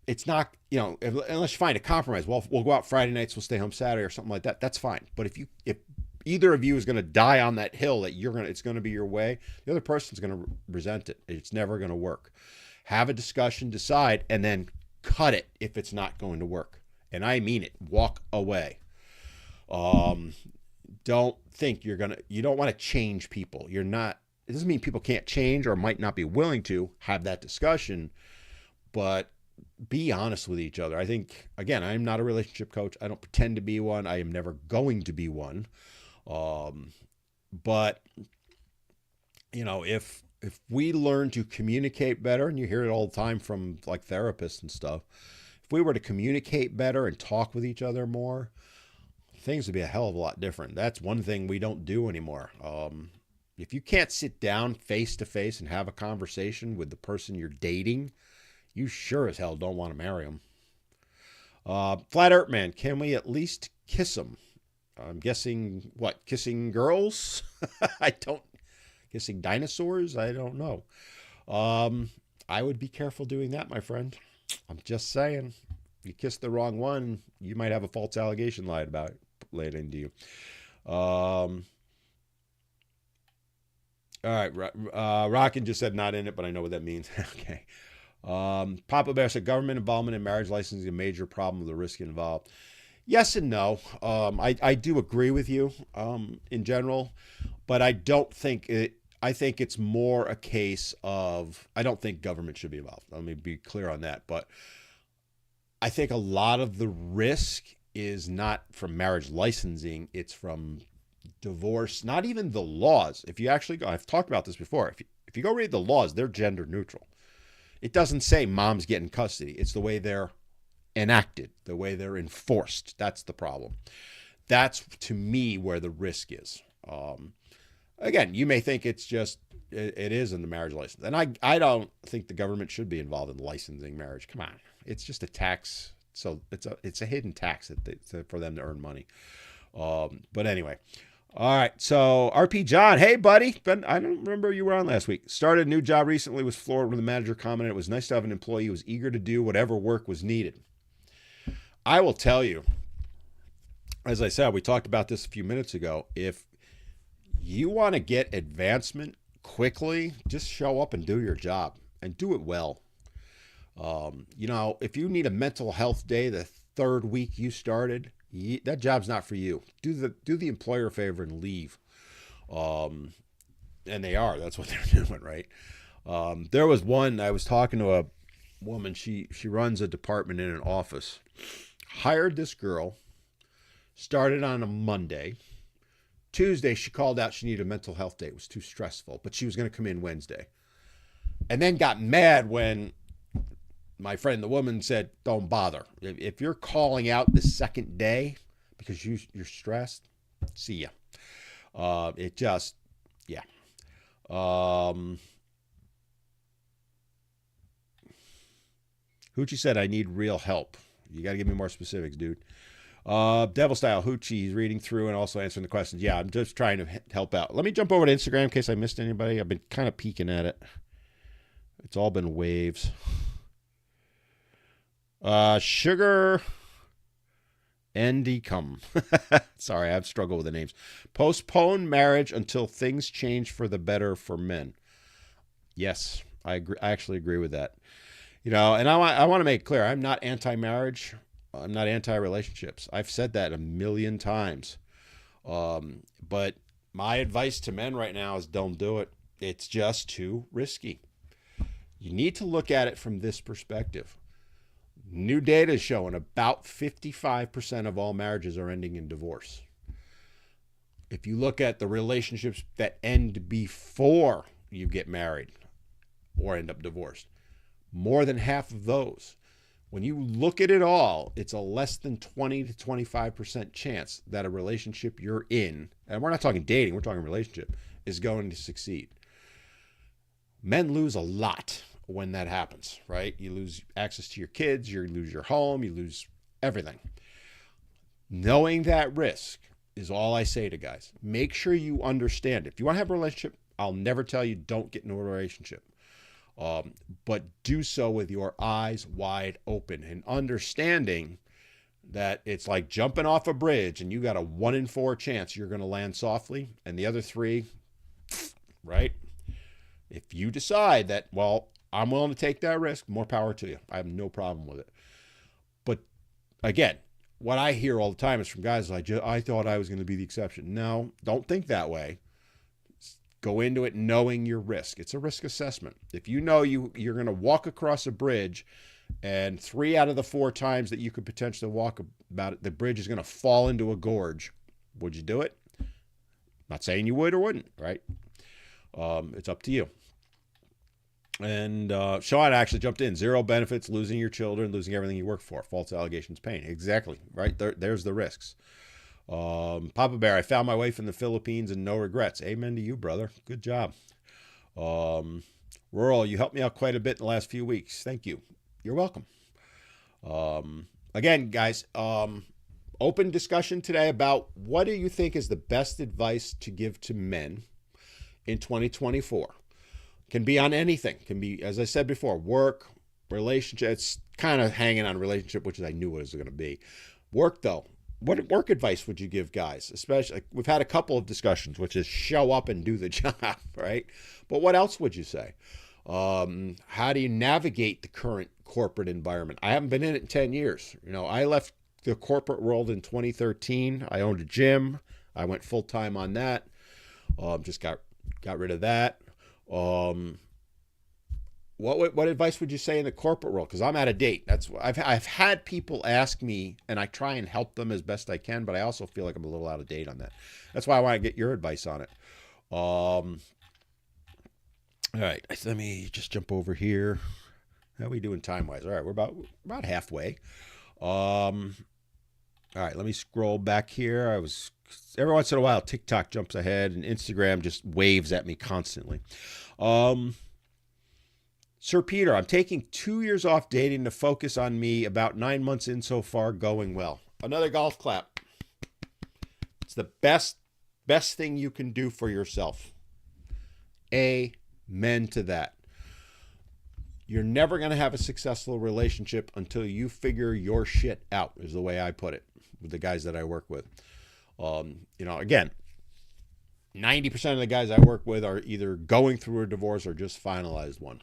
it's not, unless you find a compromise. Well, we'll go out Friday nights, we'll stay home Saturday or something like that. That's fine. But if either of you is going to die on that hill that it's going to be your way, the other person's going to resent it. It's never going to work. Have a discussion, decide, and then cut it if it's not going to work. And I mean it. Walk away. Don't think you don't want to change people. It doesn't mean people can't change or might not be willing to have that discussion, but be honest with each other. I think, again, I'm not a relationship coach. I don't pretend to be one. I am never going to be one. But, if we learn to communicate better, and you hear it all the time from like therapists and stuff, if we were to communicate better and talk with each other more, things would be a hell of a lot different. That's one thing we don't do anymore. If you can't sit down face to face and have a conversation with the person you're dating, you sure as hell don't want to marry them. Flat Earth Man, can we at least kiss them? I'm guessing, kissing girls? Kissing dinosaurs? I don't know. I would be careful doing that, my friend. I'm just saying. If you kiss the wrong one, you might have a false allegation laid into you. All right. Rockin' just said not in it, but I know what that means. Okay. Papa Bear said government involvement in marriage licensing is a major problem with the risk involved. Yes and no. I do agree with you in general, but I don't think it. I think it's more a case of I don't think government should be involved. Let me be clear on that. But I think a lot of the risk is not from marriage licensing. It's from divorce, not even the laws. If you actually go, I've talked about this before. If you go read the laws, they're gender neutral. It doesn't say mom's getting custody. It's the way they're enacted, the way they're enforced. That's the problem. That's, to me, where the risk is. Again, you may think it's just, it is in the marriage license. And I don't think the government should be involved in licensing marriage. Come on. It's just a tax. So it's a hidden tax for them to earn money. But anyway. All right. So RP John, hey buddy. I don't remember you were on last week. Started a new job recently with Florida where the manager commented it was nice to have an employee who was eager to do whatever work was needed. I will tell you, as I said, we talked about this a few minutes ago. If you want to get advancement quickly, just show up and do your job and do it well. If you need a mental health day the third week you started, that job's not for you. Do the employer a favor and leave. And they are. That's what they're doing, right? There was one, I was talking to a woman. She runs a department in an office. Hired this girl. Started on a Monday. Tuesday, she called out she needed a mental health day. It was too stressful, but she was going to come in Wednesday. And then got mad when my friend, the woman, said, don't bother. If you're calling out the second day because you're stressed, see ya. Yeah. Hoochie said, I need real help. You got to give me more specifics, dude. Devil Style Hoochie is reading through and also answering the questions. Yeah, I'm just trying to help out. Let me jump over to Instagram in case I missed anybody. I've been kind of peeking at it. It's all been waves. Sugar Andy Come. Sorry, I've struggled with the names. Postpone marriage until things change for the better for men. Yes, I agree. I actually agree with that. And I want to make it clear, I'm not anti-marriage. I'm not anti-relationships. I've said that a million times. But my advice to men right now is don't do it. It's just too risky. You need to look at it from this perspective. New data is showing about 55% of all marriages are ending in divorce. If you look at the relationships that end before you get married or end up divorced, more than half of those, when you look at it all, it's a less than 20 to 25% chance that a relationship you're in, and we're not talking dating, we're talking relationship, is going to succeed. Men lose a lot when that happens, right? You lose access to your kids, you lose your home, you lose everything. Knowing that risk is all I say to guys. Make sure you understand. If you want to have a relationship, I'll never tell you don't get into a relationship. But do so with your eyes wide open and understanding that it's like jumping off a bridge and you got a 1 in 4 chance you're going to land softly, and the other 3, right? If you decide that, well, I'm willing to take that risk, more power to you. I have no problem with it. But again, what I hear all the time is from guys like, I thought I was going to be the exception. No, don't think that way. Go into it knowing your risk. It's a risk assessment. If you know you're going to walk across a bridge and 3 out of the 4 times that you could potentially walk about it, the bridge is going to fall into a gorge, would you do it? Not saying you would or wouldn't, right? It's up to you. And Sean actually jumped in. 0 benefits, losing your children, losing everything you work for. False allegations, pain. Exactly, right? There's the risks. Papa Bear, I found my wife in the Philippines and no regrets. Amen to you, brother. Good job. Rural, you helped me out quite a bit in the last few weeks. Thank you. You're welcome. Again, guys, open discussion today about what do you think is the best advice to give to men in 2024? Can be on anything. Can be, as I said before, work, relationship. It's kind of hanging on relationship, which I knew what it was going to be. Work, though. What work advice would you give guys? Especially, we've had a couple of discussions, which is show up and do the job, right? But what else would you say? How do you navigate the current corporate environment? I haven't been in it in 10 years. I left the corporate world in 2013. I owned a gym. I went full time on that. Just got rid of that. What advice would you say in the corporate world? Because I'm out of date. That's I've had people ask me, and I try and help them as best I can, but I also feel like I'm a little out of date on that. That's why I want to get your advice on it. All right, let me just jump over here. How are we doing time wise? All right, we're about halfway. All right, let me scroll back here. Every once in a while, TikTok jumps ahead and Instagram just waves at me constantly. Sir Peter, I'm taking 2 years off dating to focus on me. About 9 months in so far, going well. Another golf clap. It's the best thing you can do for yourself. Amen to that. You're never going to have a successful relationship until you figure your shit out, is the way I put it with the guys that I work with. Again, 90% of the guys I work with are either going through a divorce or just finalized one.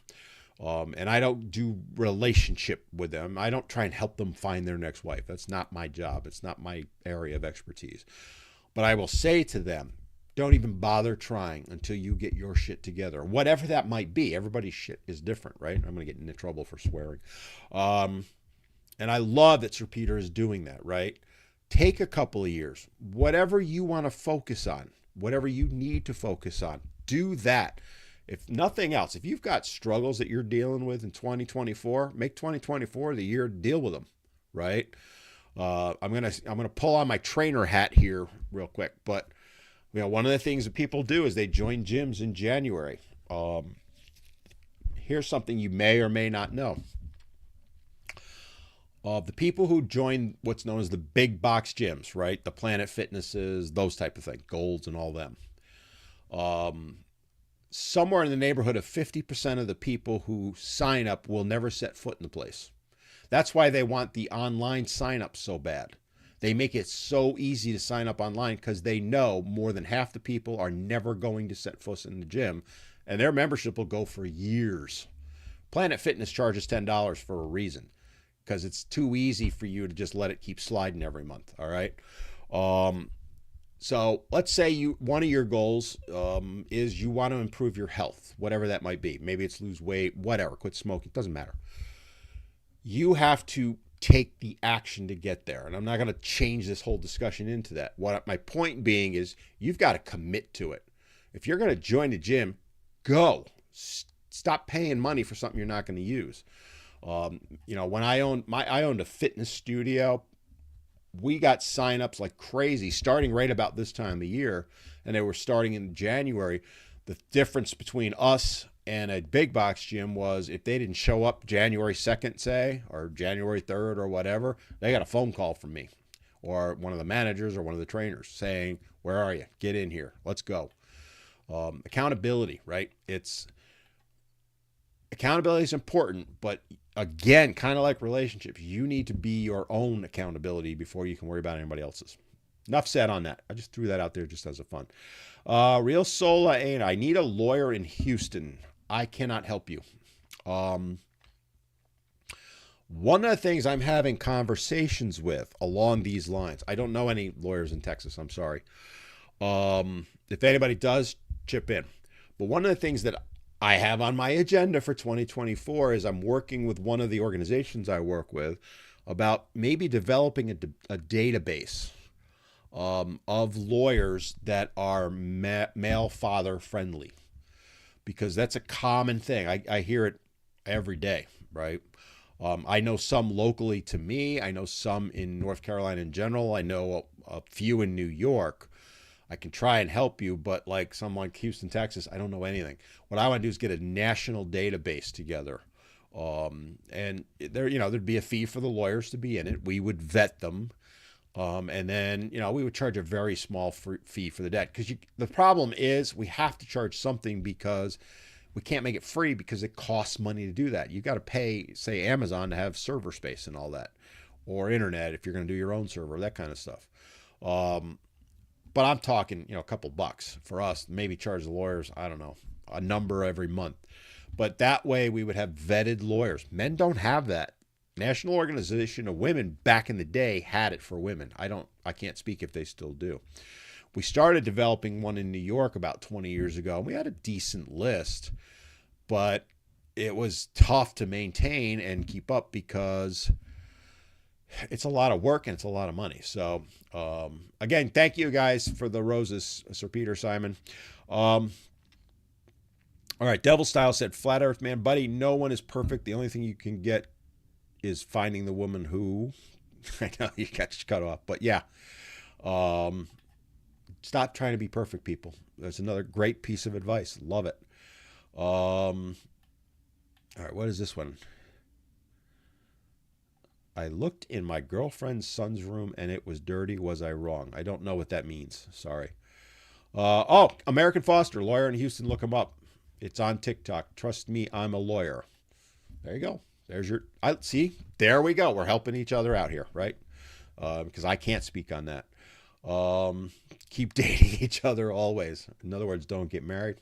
And I don't do relationship with them. I don't try and help them find their next wife. That's not my job. It's not my area of expertise. But I will say to them, don't even bother trying until you get your shit together. Whatever that might be. Everybody's shit is different, right? I'm going to get into trouble for swearing. And I love that Sir Peter is doing that, right? Take a couple of years. Whatever you want to focus on, whatever you need to focus on, do that. If nothing else, if you've got struggles that you're dealing with in 2024, make 2024 the year to deal with them, right? I'm gonna pull on my trainer hat here real quick, but one of the things that people do is they join gyms in January. Here's something you may or may not know. Of the people who join what's known as the big box gyms, right? The Planet Fitnesses, those type of things, Golds and all them. Somewhere in the neighborhood of 50% of the people who sign up will never set foot in the place. That's why they want the online sign up so bad. They make it so easy to sign up online because they know more than half the people are never going to set foot in the gym, and their membership will go for years. Planet Fitness charges $10 for a reason, because it's too easy for you to just let it keep sliding every month. All right. So let's say one of your goals is you want to improve your health, whatever that might be. Maybe it's lose weight, whatever, quit smoking, it doesn't matter. You have to take the action to get there. And I'm not going to change this whole discussion into that. What my point being is you've got to commit to it. If you're going to join the gym, go. Stop paying money for something you're not going to use. When I owned a fitness studio, we got signups like crazy starting right about this time of year, and they were starting in January. The difference between us and a big box gym was if they didn't show up January 2nd, say, or January 3rd or whatever, they got a phone call from me or one of the managers or one of the trainers saying, "Where are you? Get in here. Let's go." Accountability, right? Accountability is important, but again, kind of like relationships, you need to be your own accountability before you can worry about anybody else's. Enough said on that. I just threw that out there just as a fun. Real Sola ain't. I need a lawyer in Houston. I cannot help you. One of the things I'm having conversations with along these lines, I don't know any lawyers in Texas, I'm sorry. If anybody does, chip in. But one of the things that I have on my agenda for 2024 is I'm working with one of the organizations I work with about maybe developing a database of lawyers that are male father friendly, because that's a common thing. I hear it every day, right? I know some locally to me. I know some in North Carolina in general. I know a few in New York. I can try and help you, but like Houston, Texas, I don't know anything. What I want to do is get a national database together. And there'd be a fee for the lawyers to be in it. We would vet them. And then, we would charge a very small fee for the debt. Because the problem is we have to charge something because we can't make it free because it costs money to do that. You got to pay, say, Amazon to have server space and all that, or internet if you're going to do your own server, that kind of stuff. But I'm talking, a couple bucks for us, maybe charge the lawyers, I don't know, a number every month. But that way we would have vetted lawyers. Men don't have that. National Organization of Women back in the day had it for women. I can't speak if they still do. We started developing one in New York about 20 years ago. We had a decent list, but it was tough to maintain and keep up because it's a lot of work and it's a lot of money. So, again, thank you guys for the roses, Sir Peter Simon. All right, Devil Style said, Flat Earth Man, buddy, no one is perfect. The only thing you can get is finding the woman who... I know you got cut off, but yeah. Stop trying to be perfect, people. That's another great piece of advice. Love it. All right, what is this one? I looked in my girlfriend's son's room and it was dirty. Was I wrong? I don't know what that means. Sorry. American Foster, lawyer in Houston. Look him up. It's on TikTok. Trust me, I'm a lawyer. There you go. There's your... see, there we go. We're helping each other out here, right? Because I can't speak on that. Keep dating each other always. In other words, don't get married.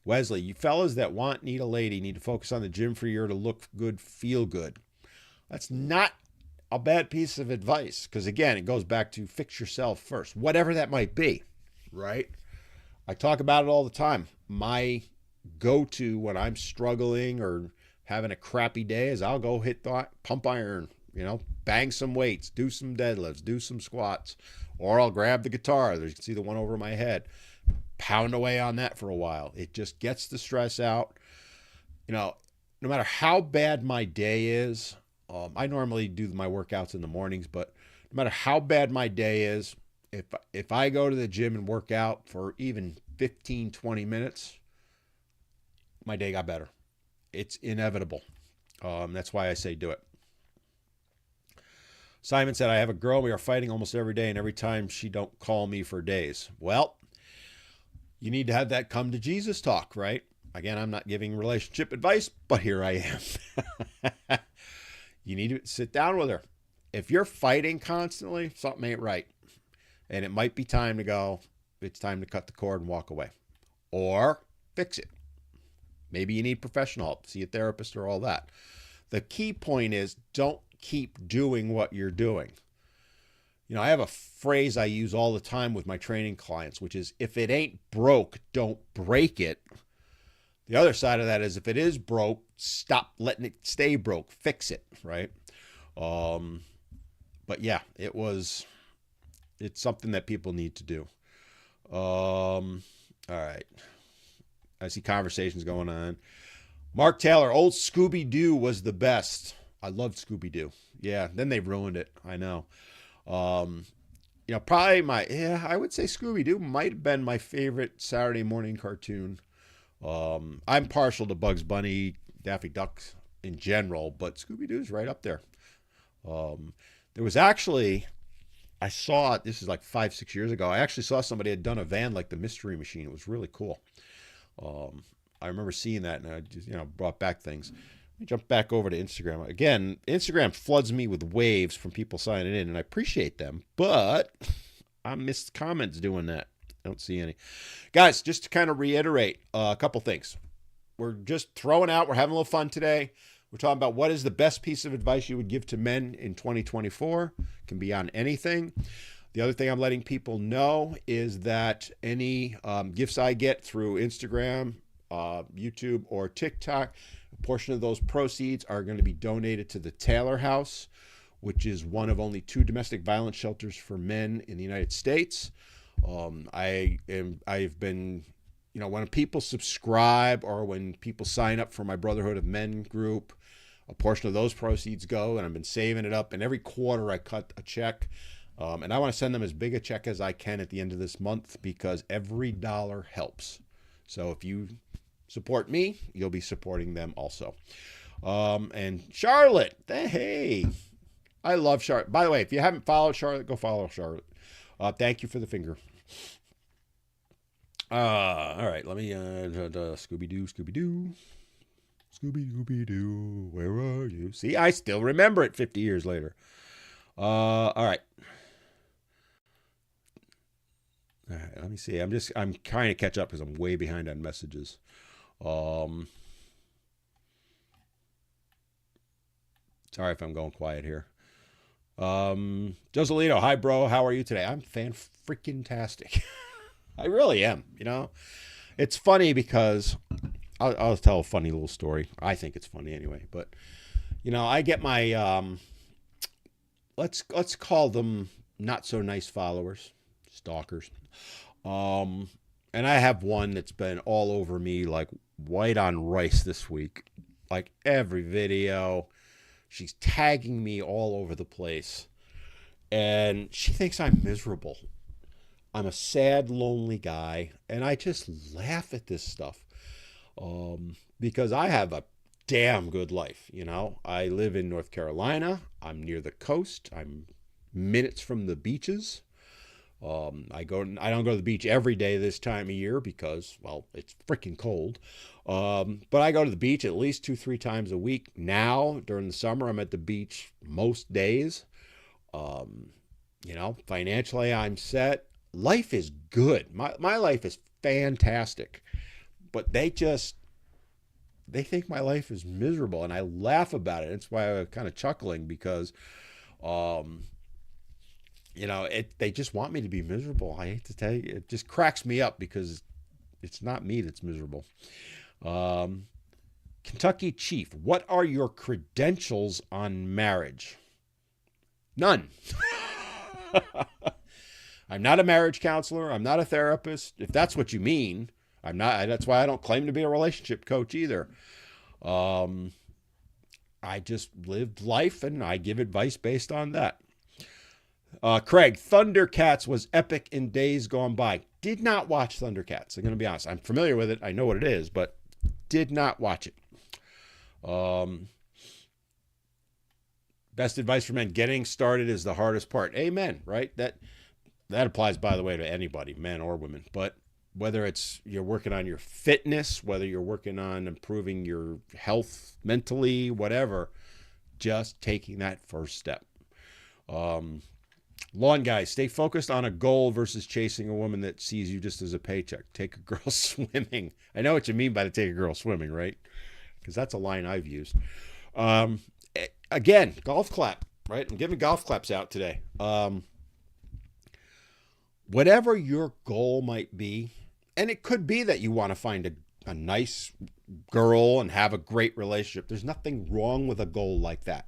Wesley, you fellas that need a lady need to focus on the gym for a year to look good, feel good. That's not a bad piece of advice, because again, it goes back to fix yourself first, whatever that might be, right? I talk about it all the time. My go-to when I'm struggling or having a crappy day is I'll go hit the pump iron, bang some weights, do some deadlifts, do some squats, or I'll grab the guitar. You can see the one over my head. Pound away on that for a while. It just gets the stress out. No matter how bad my day is, I normally do my workouts in the mornings, but no matter how bad my day is, if I go to the gym and work out for even 15, 20 minutes, my day got better. It's inevitable. That's why I say do it. Simon said, I have a girl. We are fighting almost every day, and every time she don't call me for days. Well, you need to have that come to Jesus talk, right? Again, I'm not giving relationship advice, but here I am. You need to sit down with her. If you're fighting constantly, something ain't right. And it might be time to go, it's time to cut the cord and walk away. Or fix it. Maybe you need professional help, see a therapist or all that. The key point is don't keep doing what you're doing. You know, I have a phrase I use all the time with my training clients, which is if it ain't broke, don't break it. The other side of that is if it is broke, stop letting it stay broke. Fix it, right? But yeah, it's something that people need to do. All right. I see conversations going on. Mark Taylor, old Scooby-Doo was the best. I loved Scooby-Doo. Yeah, then they ruined it. I know. You know, probably I would say Scooby-Doo might have been my favorite Saturday morning cartoon. I'm partial to Bugs Bunny, Daffy Duck in general, but Scooby-Doo's right up there. There was actually, I saw it, this is like 5-6 years ago. I actually saw somebody had done a van like the Mystery Machine. It was really cool. I remember seeing that, and I just, brought back things. Let me jump back over to Instagram. Again, Instagram floods me with waves from people signing in, and I appreciate them, but I missed comments doing that. I don't see any. Guys, just to kind of reiterate a couple things. We're just throwing out, we're having a little fun today. We're talking about what is the best piece of advice you would give to men in 2024. It can be on anything. The other thing I'm letting people know is that any gifts I get through Instagram, YouTube, or TikTok, a portion of those proceeds are going to be donated to the Taylor House, which is one of only 2 domestic violence shelters for men in the United States. I've been, when people subscribe or when people sign up for my Brotherhood of Men group, a portion of those proceeds go, and I've been saving it up. And every quarter I cut a check. And I want to send them as big a check as I can at the end of this month because every dollar helps. So if you support me, you'll be supporting them also. And Charlotte, hey, I love Charlotte. By the way, if you haven't followed Charlotte, go follow Charlotte. Thank you for the finger. All right, let me, Scooby-Doo, where are you? See, I still remember it 50 years later. All right. All right, let me see. I'm trying to catch up because I'm way behind on messages. Sorry if I'm going quiet here. Joselito, hi bro, how are you today? I'm fan-freaking-tastic. I really am, It's funny because I'll tell a funny little story. I think it's funny anyway, but I get my let's call them not so nice followers, stalkers. And I have one that's been all over me like white on rice this week. Like every video, she's tagging me all over the place. And she thinks I'm miserable. I'm a sad, lonely guy. And I just laugh at this stuff. Because I have a damn good life, I live in North Carolina. I'm near the coast. I'm minutes from the beaches. I don't go to the beach every day this time of year because, well, it's freaking cold. But I go to the beach at least 2-3 times a week. Now, during the summer, I'm at the beach most days. Financially, I'm set. Life is good. My life is fantastic. But they think my life is miserable, and I laugh about it. That's why I'm kind of chuckling because, they just want me to be miserable. I hate to tell you, it just cracks me up because it's not me that's miserable. Kentucky Chief, what are your credentials on marriage? None. I'm not a marriage counselor. I'm not a therapist. If that's what you mean, I'm not. That's why I don't claim to be a relationship coach either. I just lived life and I give advice based on that. Craig, Thundercats was epic in days gone by. Did not watch Thundercats. I'm going to be honest. I'm familiar with it. I know what it is, but did not watch it. Best advice for men: getting started is the hardest part. Amen. Right? That applies, by the way, to anybody, men or women. But whether it's you're working on your fitness, whether you're working on improving your health mentally, whatever, just taking that first step. Lawn guys, stay focused on a goal versus chasing a woman that sees you just as a paycheck. Take a girl swimming. I know what you mean by the take a girl swimming, right? Because that's a line I've used. Again, golf clap, right? I'm giving golf claps out today. Whatever your goal might be, and it could be that you want to find a nice girl and have a great relationship. There's nothing wrong with a goal like that.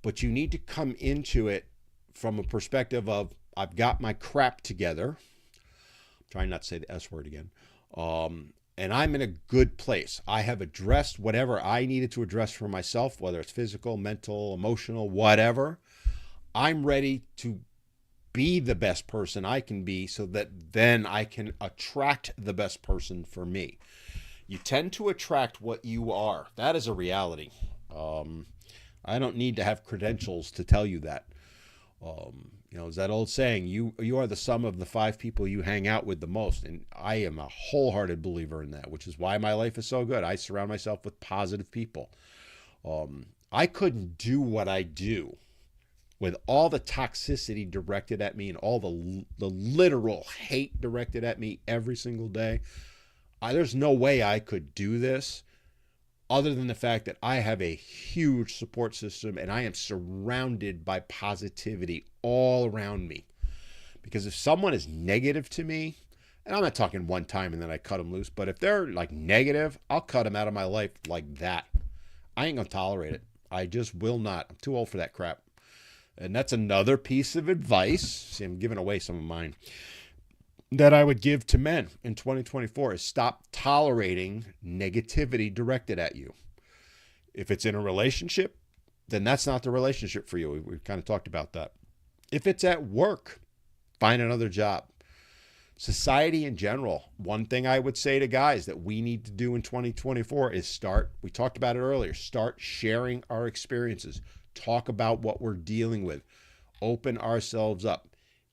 But you need to come into it from a perspective of, I've got my crap together. I'm trying not to say the S word again. And I'm in a good place. I have addressed whatever I needed to address for myself, whether it's physical, mental, emotional, whatever. I'm ready to be the best person I can be so that then I can attract the best person for me. You tend to attract what you are. That is a reality. I don't need to have credentials to tell you that. It's that old saying, you are the sum of the 5 people you hang out with the most. And I am a wholehearted believer in that, which is why my life is so good. I surround myself with positive people. I couldn't do what I do with all the toxicity directed at me and all the literal hate directed at me every single day. There's no way I could do this other than the fact that I have a huge support system and I am surrounded by positivity all around me. Because if someone is negative to me, and I'm not talking one time and then I cut them loose, but if they're like negative, I'll cut them out of my life like that. I ain't going to tolerate it. I just will not. I'm too old for that crap. And that's another piece of advice. See, I'm giving away some of mine that I would give to men in 2024 is stop tolerating negativity directed at you. If it's in a relationship, then that's not the relationship for you. We've kind of talked about that. If it's at work, find another job. Society in general, one thing I would say to guys that we need to do in 2024 is we talked about it earlier, start sharing our experiences. Talk about what we're dealing with. Open ourselves up.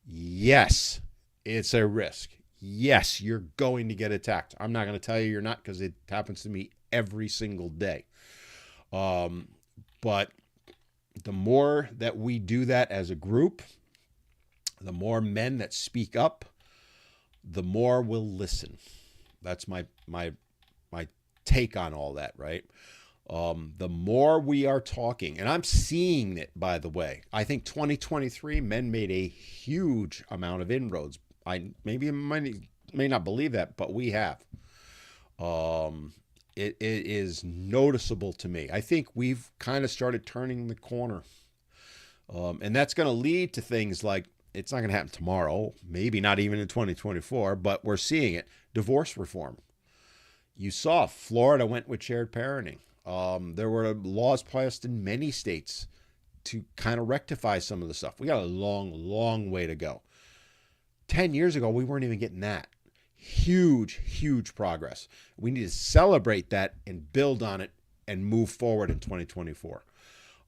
Yes, it's a risk. Yes, you're going to get attacked. I'm not going to tell you you're not, because it happens to me every single day. But the more that we do that as a group, the more men that speak up, the more we'll listen. That's my take on all that, right? The more we are talking, and I'm seeing it, by the way. I think 2023 men made a huge amount of inroads. I may not believe that, but we have. It is noticeable to me. I think we've kind of started turning the corner. And that's going to lead to things like, it's not going to happen tomorrow, maybe not even in 2024, but we're seeing it. Divorce reform. You saw Florida went with shared parenting. There were laws passed in many states to kind of rectify some of the stuff. We got a long, long way to go. 10 years ago, we weren't even getting that. Huge, huge progress. We need to celebrate that and build on it and move forward in 2024.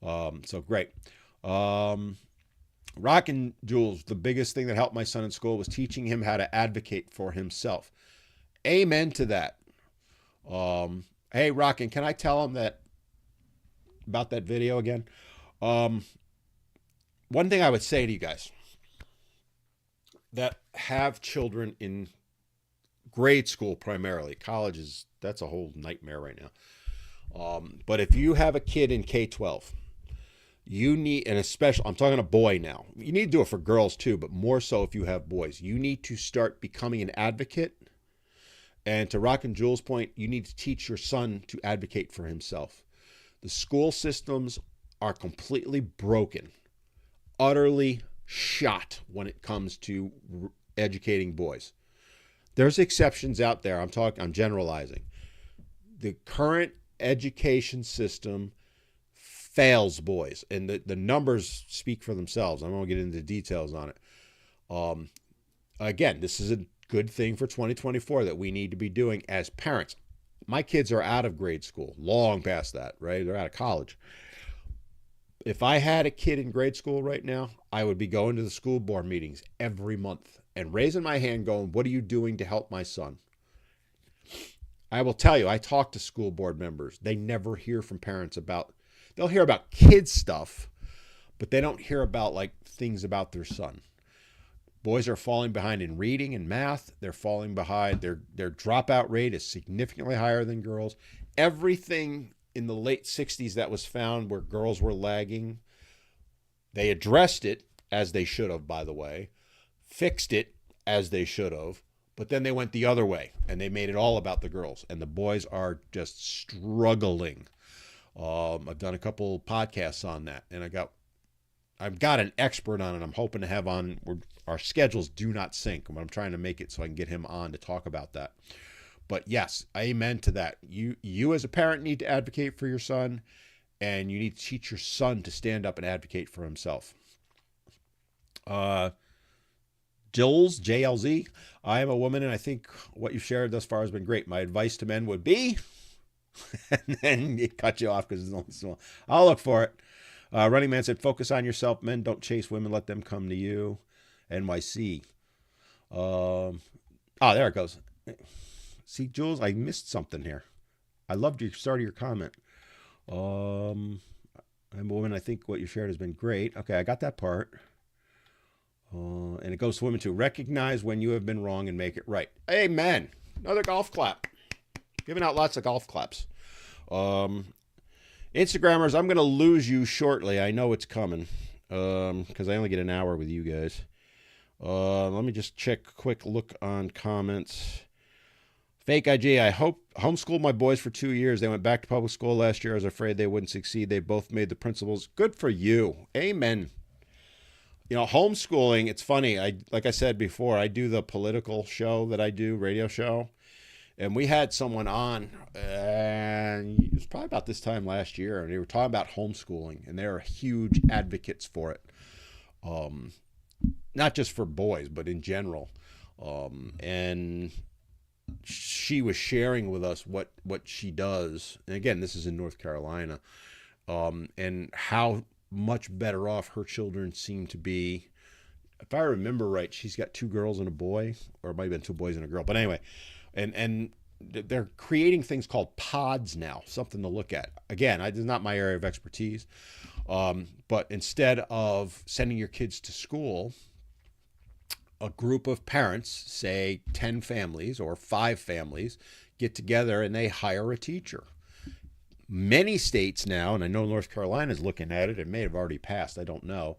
So great. Rockin' Jules, the biggest thing that helped my son in school was teaching him how to advocate for himself. Amen to that. Hey, Rockin', can I tell him about that video again? One thing I would say to you guys that have children in grade school primarily, college that's a whole nightmare right now. But if you have a kid in K-12, you need, and especially, I'm talking a boy now. You need to do it for girls too, but more so if you have boys. You need to start becoming an advocate. And to Rockin' Jules' point, you need to teach your son to advocate for himself. The school systems are completely broken, utterly shot when it comes to educating boys. There's exceptions out there. I'm generalizing. The current education system fails boys, and the numbers speak for themselves. I won't get into details on it. Again, this is a good thing for 2024 that we need to be doing as parents. My kids are out of grade school, long past that, right? They're out of college. If I had a kid in grade school right now, I would be going to the school board meetings every month and raising my hand going, what are you doing to help my son? I will tell you, I talk to school board members. They never hear from parents they'll hear about kids stuff, but they don't hear about like things about their son. Boys are falling behind in reading and math. They're falling behind. Their dropout rate is significantly higher than girls. Everything in the late 60s that was found where girls were lagging, they addressed it as they should have, by the way, fixed it as they should have, but then they went the other way and they made it all about the girls, and the boys are just struggling. I've done a couple podcasts on that, and I've got an expert on it. I'm hoping to have on. Our schedules do not sync, but I'm trying to make it so I can get him on to talk about that. But yes, amen to that. You as a parent need to advocate for your son, and you need to teach your son to stand up and advocate for himself. Jills, JLZ, I am a woman, and I think what you've shared thus far has been great. My advice to men would be, and then it cut you off because it's only small. I'll look for it. Running Man said, focus on yourself. Men, don't chase women. Let them come to you. NYC. There it goes. See, Jules, I missed something here. I loved your start of your comment. I'm a woman. I think what you shared has been great. Okay, I got that part. And it goes to women too. Recognize when you have been wrong and make it right. Amen. Another golf clap. Giving out lots of golf claps. Instagrammers, I'm going to lose you shortly. I know it's coming because I only get an hour with you guys. Let me just check a quick look on comments. Fake IG, I homeschooled my boys for 2 years. They went back to public school last year. I was afraid they wouldn't succeed. They both made the principals. Good for you. Amen. You know, homeschooling, it's funny. Like I said before, I do the political show that I do, radio show. And we had someone on, and it was probably about this time last year, and they were talking about homeschooling, and they're huge advocates for it. Not just for boys, but in general. And she was sharing with us what she does. And again, this is in North Carolina, and how much better off her children seem to be. If I remember right, she's got 2 girls and a boy, or it might have been 2 boys and a girl. But anyway, and they're creating things called pods now, something to look at. Again, this is not my area of expertise. But instead of sending your kids to school, a group of parents, say 10 families or 5 families, get together and they hire a teacher. Many states now, and I know North Carolina is looking at it, it may have already passed, I don't know.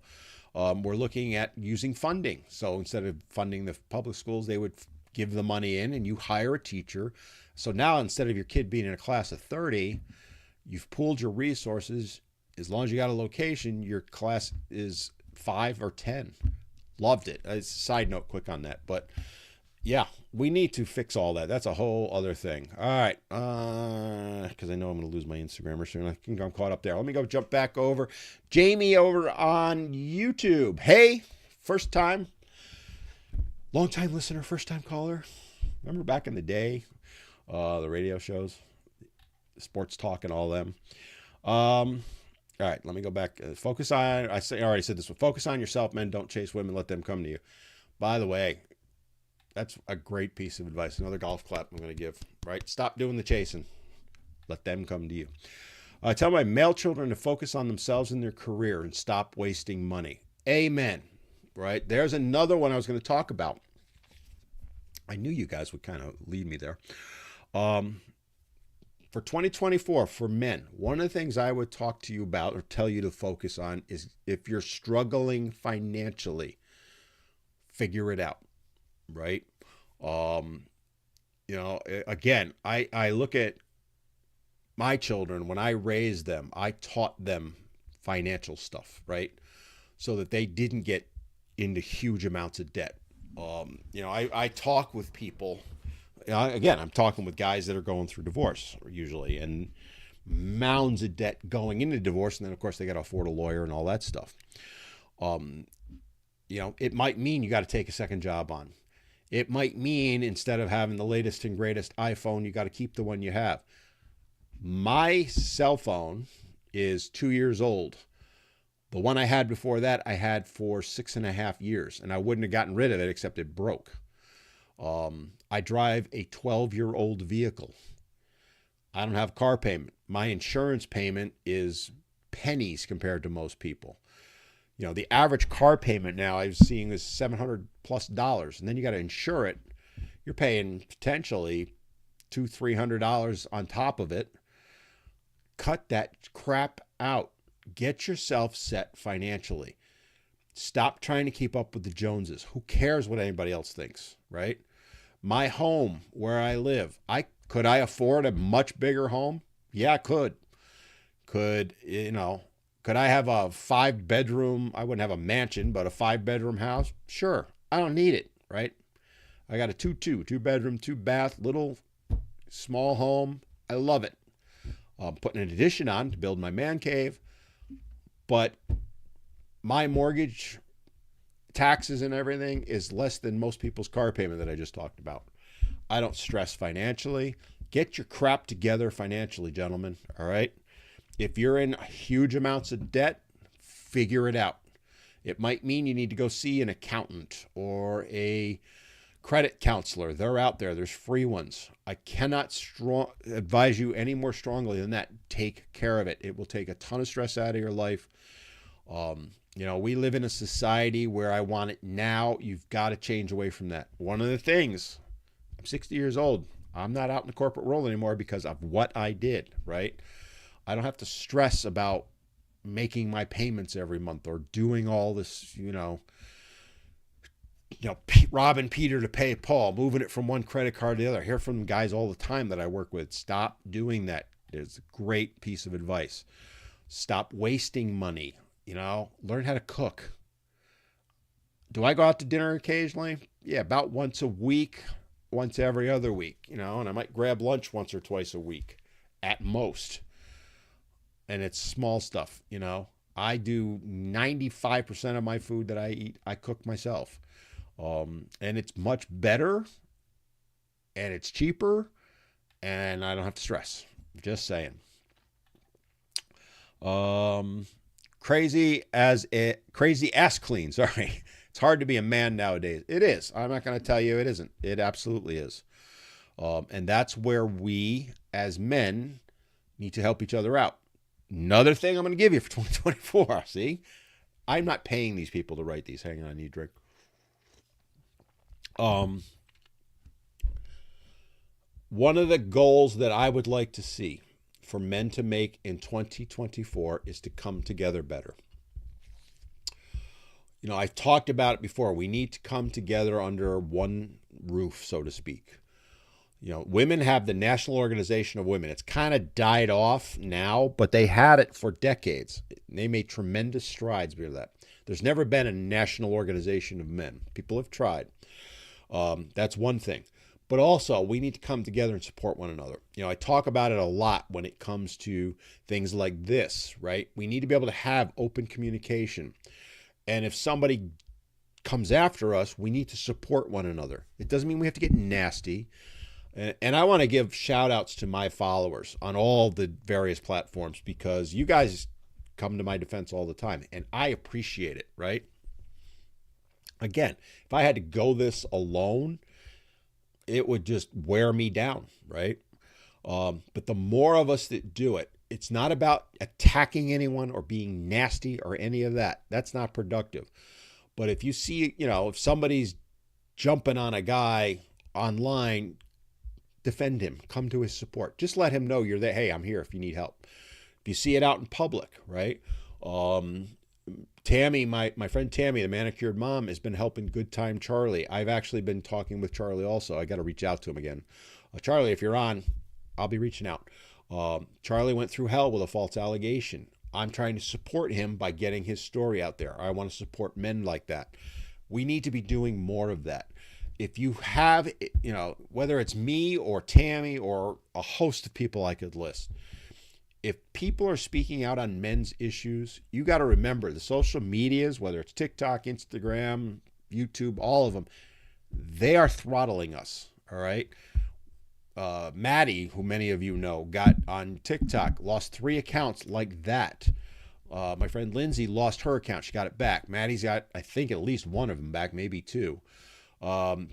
We're looking at using funding. So instead of funding the public schools, they would give the money in and you hire a teacher. So now instead of your kid being in a class of 30, you've pooled your resources. As long as you got a location, your class is 5 or 10. Loved it. It's a side note quick on that. But yeah, we need to fix all that. That's a whole other thing. All right. Because I know I'm going to lose my Instagrammer soon. I think I'm caught up there. Let me go jump back over. Jamie over on YouTube. Hey, first time. Long time listener, first time caller. Remember back in the day, the radio shows, sports talk and all them. All right, let me go back. Focus on, I already said this one. Focus on yourself, men. Don't chase women. Let them come to you. By the way, that's a great piece of advice. Another golf clap I'm going to give, right? Stop doing the chasing. Let them come to you. I tell my male children to focus on themselves and their career and stop wasting money. Amen. Right? There's another one I was going to talk about. I knew you guys would kind of lead me there. For 2024, for men, one of the things I would talk to you about or tell you to focus on is if you're struggling financially, figure it out, right? Again, I look at my children. When I raised them, I taught them financial stuff, right? So that they didn't get into huge amounts of debt. I talk with people. Again, I'm talking with guys that are going through divorce usually, and mounds of debt going into divorce, and then of course they got to afford a lawyer and all that stuff. It might mean you got to take a second job on. It might mean instead of having the latest and greatest iPhone, you got to keep the one you have. My cell phone is 2 years old. The one I had before that, I had for 6.5 years, and I wouldn't have gotten rid of it except it broke. I drive a 12-year-old vehicle. I don't have car payment. My insurance payment is pennies compared to most people. You know, the average car payment now I'm seeing is $700+, and then you got to insure it. You're paying potentially $200-$300 on top of it. Cut that crap out. Get yourself set financially. Stop trying to keep up with the Joneses. Who cares what anybody else thinks, right? My home, where I live, could I afford a much bigger home? Yeah, I could. Could I have a 5-bedroom, I wouldn't have a mansion, but a 5-bedroom house? Sure. I don't need it, right? I got a 2-bedroom, 2-bath, little small home. I love it. I'm putting an addition on to build my man cave. But my mortgage, taxes and everything is less than most people's car payment that I just talked about. I don't stress financially. Get your crap together financially, gentlemen, all right? If you're in huge amounts of debt, figure it out. It might mean you need to go see an accountant or a credit counselor. They're out there. There's free ones. I cannot advise you any more strongly than that. Take care of it. It will take a ton of stress out of your life. We live in a society where I want it now. You've got to change away from that. One of the things, I'm 60 years old. I'm not out in the corporate world anymore because of what I did, right? I don't have to stress about making my payments every month or doing all this, robbing Peter to pay Paul, moving it from one credit card to the other. I hear from guys all the time that I work with. Stop doing that. It's a great piece of advice. Stop wasting money. Learn how to cook. Do I go out to dinner occasionally? Yeah, about once a week, once every other week, and I might grab lunch once or twice a week at most. And it's small stuff, I do 95% of my food that I eat, I cook myself. And it's much better and it's cheaper and I don't have to stress. Just saying. Crazy ass clean. Sorry. It's hard to be a man nowadays. It is. I'm not going to tell you it isn't. It absolutely is. And that's where we as men need to help each other out. Another thing I'm going to give you for 2024. See, I'm not paying these people to write these. Hang on, I need a drink. One of the goals that I would like to see for men to make in 2024 is to come together better. I've talked about it before. We need to come together under one roof, so to speak. Women have the National Organization of Women. It's kind of died off now, but they had it for decades. They made tremendous strides with that. There's never been a national organization of men. People have tried. That's one thing. But also, we need to come together and support one another. I talk about it a lot when it comes to things like this, right? We need to be able to have open communication. And if somebody comes after us, we need to support one another. It doesn't mean we have to get nasty. And I want to give shout outs to my followers on all the various platforms because you guys come to my defense all the time. And I appreciate it, right? Again, if I had to go this alone, it would just wear me down, right? But the more of us that do it, it's not about attacking anyone or being nasty or any of that. That's not productive. But if you see, if somebody's jumping on a guy online, defend him, come to his support. Just let him know you're there. Hey, I'm here if you need help. If you see it out in public, right? Tammy, my friend Tammy, the manicured mom, has been helping Good Time Charlie. I've actually been talking with Charlie also. I got to reach out to him again. Charlie, if you're on, I'll be reaching out. Charlie went through hell with a false allegation. I'm trying to support him by getting his story out there. I want to support men like that. We need to be doing more of that. If you have, whether it's me or Tammy or a host of people I could list, if people are speaking out on men's issues, you got to remember the social medias, whether it's TikTok, Instagram, YouTube, all of them, they are throttling us. All right. Maddie, who many of you know, got on TikTok, lost 3 accounts like that. My friend Lindsay lost her account. She got it back. Maddie's got, I think, at least one of them back, maybe two.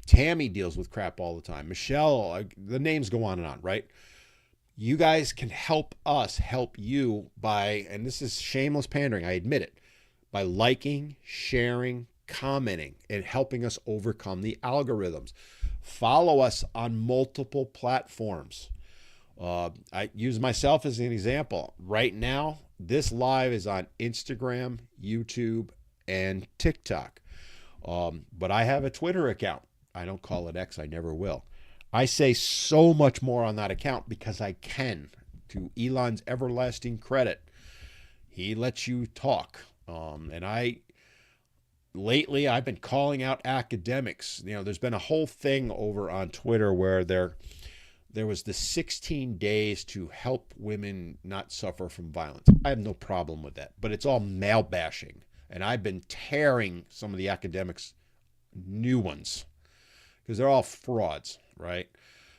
Tammy deals with crap all the time. Michelle, the names go on and on, right? You guys can help us help you by, and this is shameless pandering, I admit it, by liking, sharing, commenting, and helping us overcome the algorithms. Follow us on multiple platforms. I use myself as an example. Right now, this live is on Instagram, YouTube, and TikTok. But I have a Twitter account. I don't call it X. I never will. I say so much more on that account because I can. To Elon's everlasting credit, he lets you talk. Lately I've been calling out academics. You know, there's been a whole thing over on Twitter where there was the 16 days to help women not suffer from violence. I have no problem with that, but it's all male bashing. And I've been tearing some of the academics, new ones, because they're all frauds, right?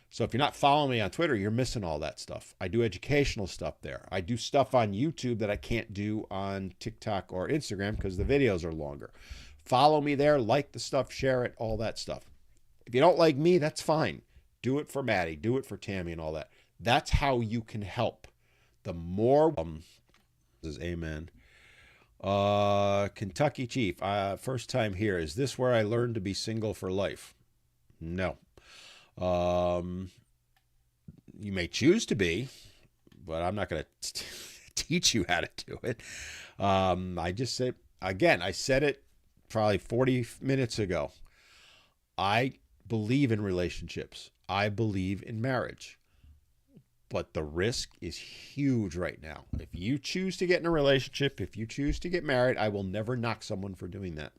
So if you're not following me on Twitter, you're missing all that stuff. I do educational stuff there. I do stuff on YouTube that I can't do on TikTok or Instagram because the videos are longer. Follow me there, like the stuff, share it, all that stuff. If you don't like me, that's fine. Do it for Maddie, do it for Tammy and all that. That's how you can help. The more, this is amen. Kentucky Chief, first time here. Is this where I learned to be single for life? No. You may choose to be, but I'm not going to teach you how to do it. I just say, again, I said it probably 40 minutes ago. I believe in relationships. I believe in marriage. But the risk is huge right now. If you choose to get in a relationship, if you choose to get married, I will never knock someone for doing that.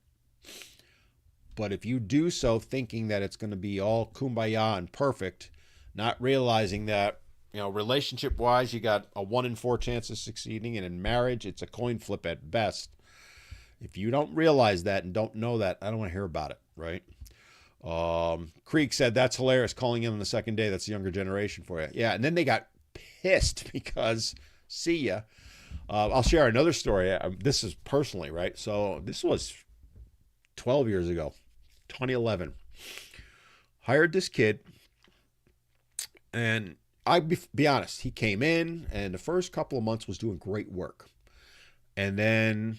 But if you do so thinking that it's going to be all kumbaya and perfect, not realizing that, you know, relationship-wise, you got a 1 in 4 chance of succeeding, and in marriage, it's a coin flip at best. If you don't realize that and don't know that, I don't want to hear about it, right? Creek said, that's hilarious, calling in on the second day. That's the younger generation for you. Yeah, and then they got pissed because, see ya. I'll share another story. This is personally, right? So this was 12 years ago, 2011. Hired this kid, and I'll be honest, he came in, and the first couple of months was doing great work. And then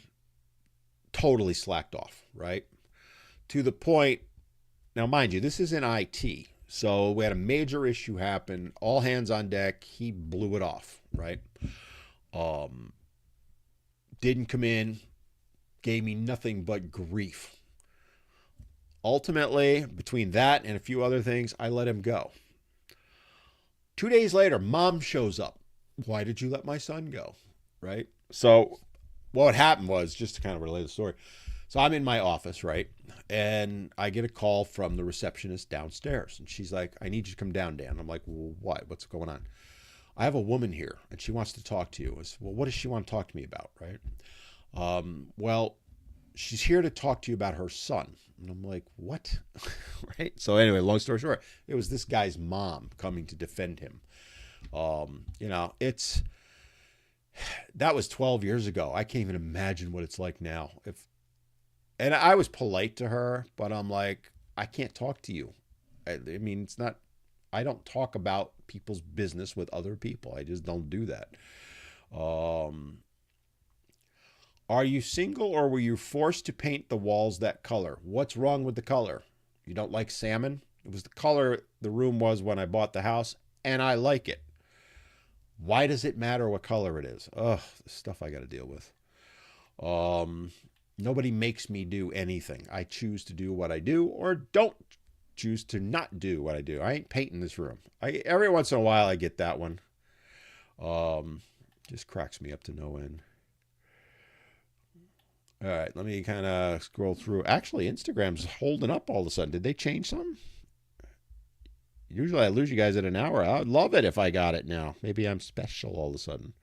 totally slacked off, right? To the point, now mind you, this is in IT. So we had a major issue happen, all hands on deck. He blew it off, right? Didn't come in, gave me nothing but grief. Ultimately, between that and a few other things, I let him go. 2 days later, mom shows up. Why did you let my son go? Right? So what happened was, just to kind of relay the story. So I'm in my office, right? And I get a call from the receptionist downstairs. And she's like, I need you to come down, Dan. I'm like, well, what? What's going on? I have a woman here, and she wants to talk to you. I said, well, what does she want to talk to me about, right? Well, she's here to talk to you about her son. And I'm like, what? Right? So anyway, long story short, it was this guy's mom coming to defend him. You know, that was 12 years ago. I can't even imagine what it's like now. And I was polite to her, but I'm like, I can't talk to you. I mean, it's not, I don't talk about people's business with other people. I just don't do that. Are you single, or were you forced to paint the walls that color? What's wrong with the color? You don't like salmon? It was the color the room was when I bought the house, and I like it. Why does it matter what color it is? Ugh, the stuff I got to deal with. Nobody makes me do anything. I choose to do what I do, or don't choose to not do what I do. I ain't painting this room. Every once in a while I get that one. Just cracks me up to no end. All right, let me kind of scroll through. Actually, Instagram's holding up all of a sudden. Did they change something? Usually I lose you guys at an hour. I'd love it if I got it now. Maybe I'm special all of a sudden.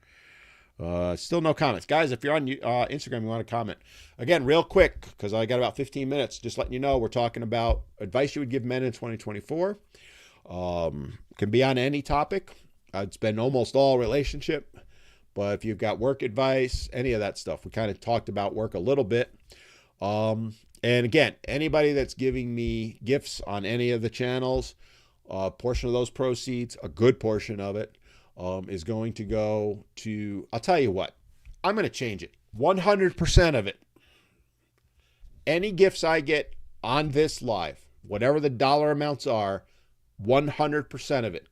Still no comments. Guys, if you're on Instagram, you want to comment. Again, real quick, because I got about 15 minutes, just letting you know we're talking about advice you would give men in 2024. Can be on any topic. I'd spend almost all relationship. But if you've got work advice, any of that stuff, we kind of talked about work a little bit. And again, anybody that's giving me gifts on any of the channels, a portion of those proceeds, a good portion of it, is going to go to, I'll tell you what, I'm going to change it. 100% of it. Any gifts I get on this live, whatever the dollar amounts are, 100% of it,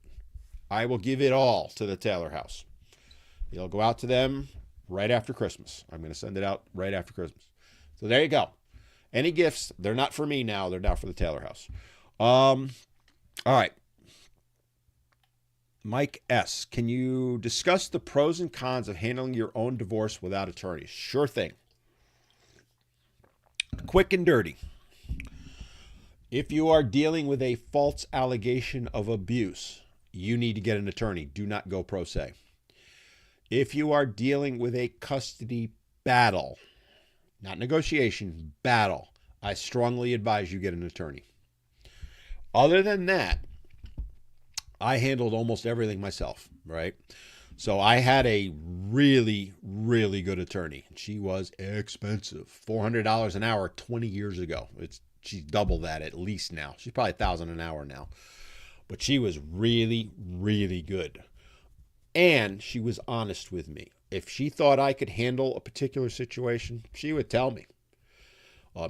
I will give it all to the Taylor House. It'll go out to them right after Christmas. I'm going to send it out right after Christmas. So there you go. Any gifts, they're not for me now. They're now for the Taylor House. All right. Mike S., can you discuss the pros and cons of handling your own divorce without attorneys? Sure thing. Quick and dirty. If you are dealing with a false allegation of abuse, you need to get an attorney. Do not go pro se. If you are dealing with a custody battle, not negotiation, battle, I strongly advise you get an attorney. Other than that, I handled almost everything myself, right? So I had a really, really good attorney. She was expensive. $400 an hour 20 years ago. She's double that at least now. She's probably $1,000 an hour now. But she was really, really good. And she was honest with me. If she thought I could handle a particular situation, she would tell me.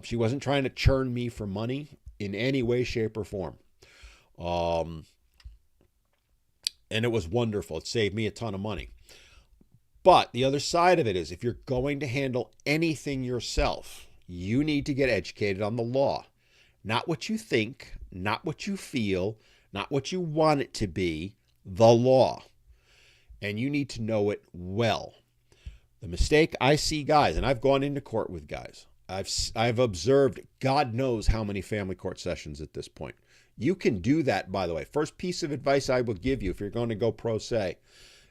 She wasn't trying to churn me for money in any way, shape, or form. And it was wonderful. It saved me a ton of money. But the other side of it is, if you're going to handle anything yourself, you need to get educated on the law. Not what you think, not what you feel, not what you want it to be, the law. And you need to know it well. The mistake I see guys, and I've gone into court with guys, I've observed God knows how many family court sessions at this point. You can do that, by the way. First piece of advice I will give you if you're going to go pro se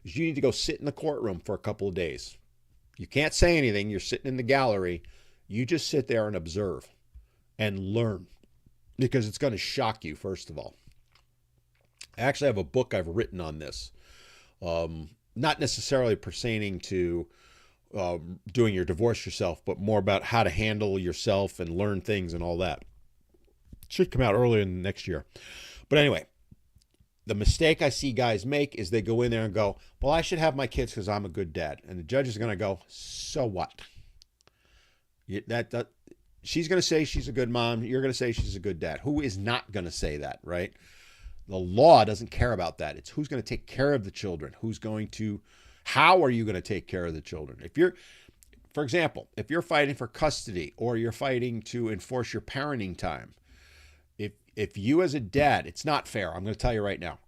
is you need to go sit in the courtroom for a couple of days. You can't say anything. You're sitting in the gallery. You just sit there and observe and learn, because it's going to shock you, first of all. I actually have a book I've written on this. Not necessarily pertaining to doing your divorce yourself, but more about how to handle yourself and learn things and all that. It should come out earlier in the next year. But anyway, the mistake I see guys make is they go in there and go, well, I should have my kids because I'm a good dad. And the judge is going to go, so what? She's going to say she's a good mom. You're going to say she's a good dad. Who is not going to say that, right? The law doesn't care about that. It's who's going to take care of the children. How are you going to take care of the children? For example, if you're fighting for custody or you're fighting to enforce your parenting time, if you as a dad, it's not fair. I'm going to tell you right now.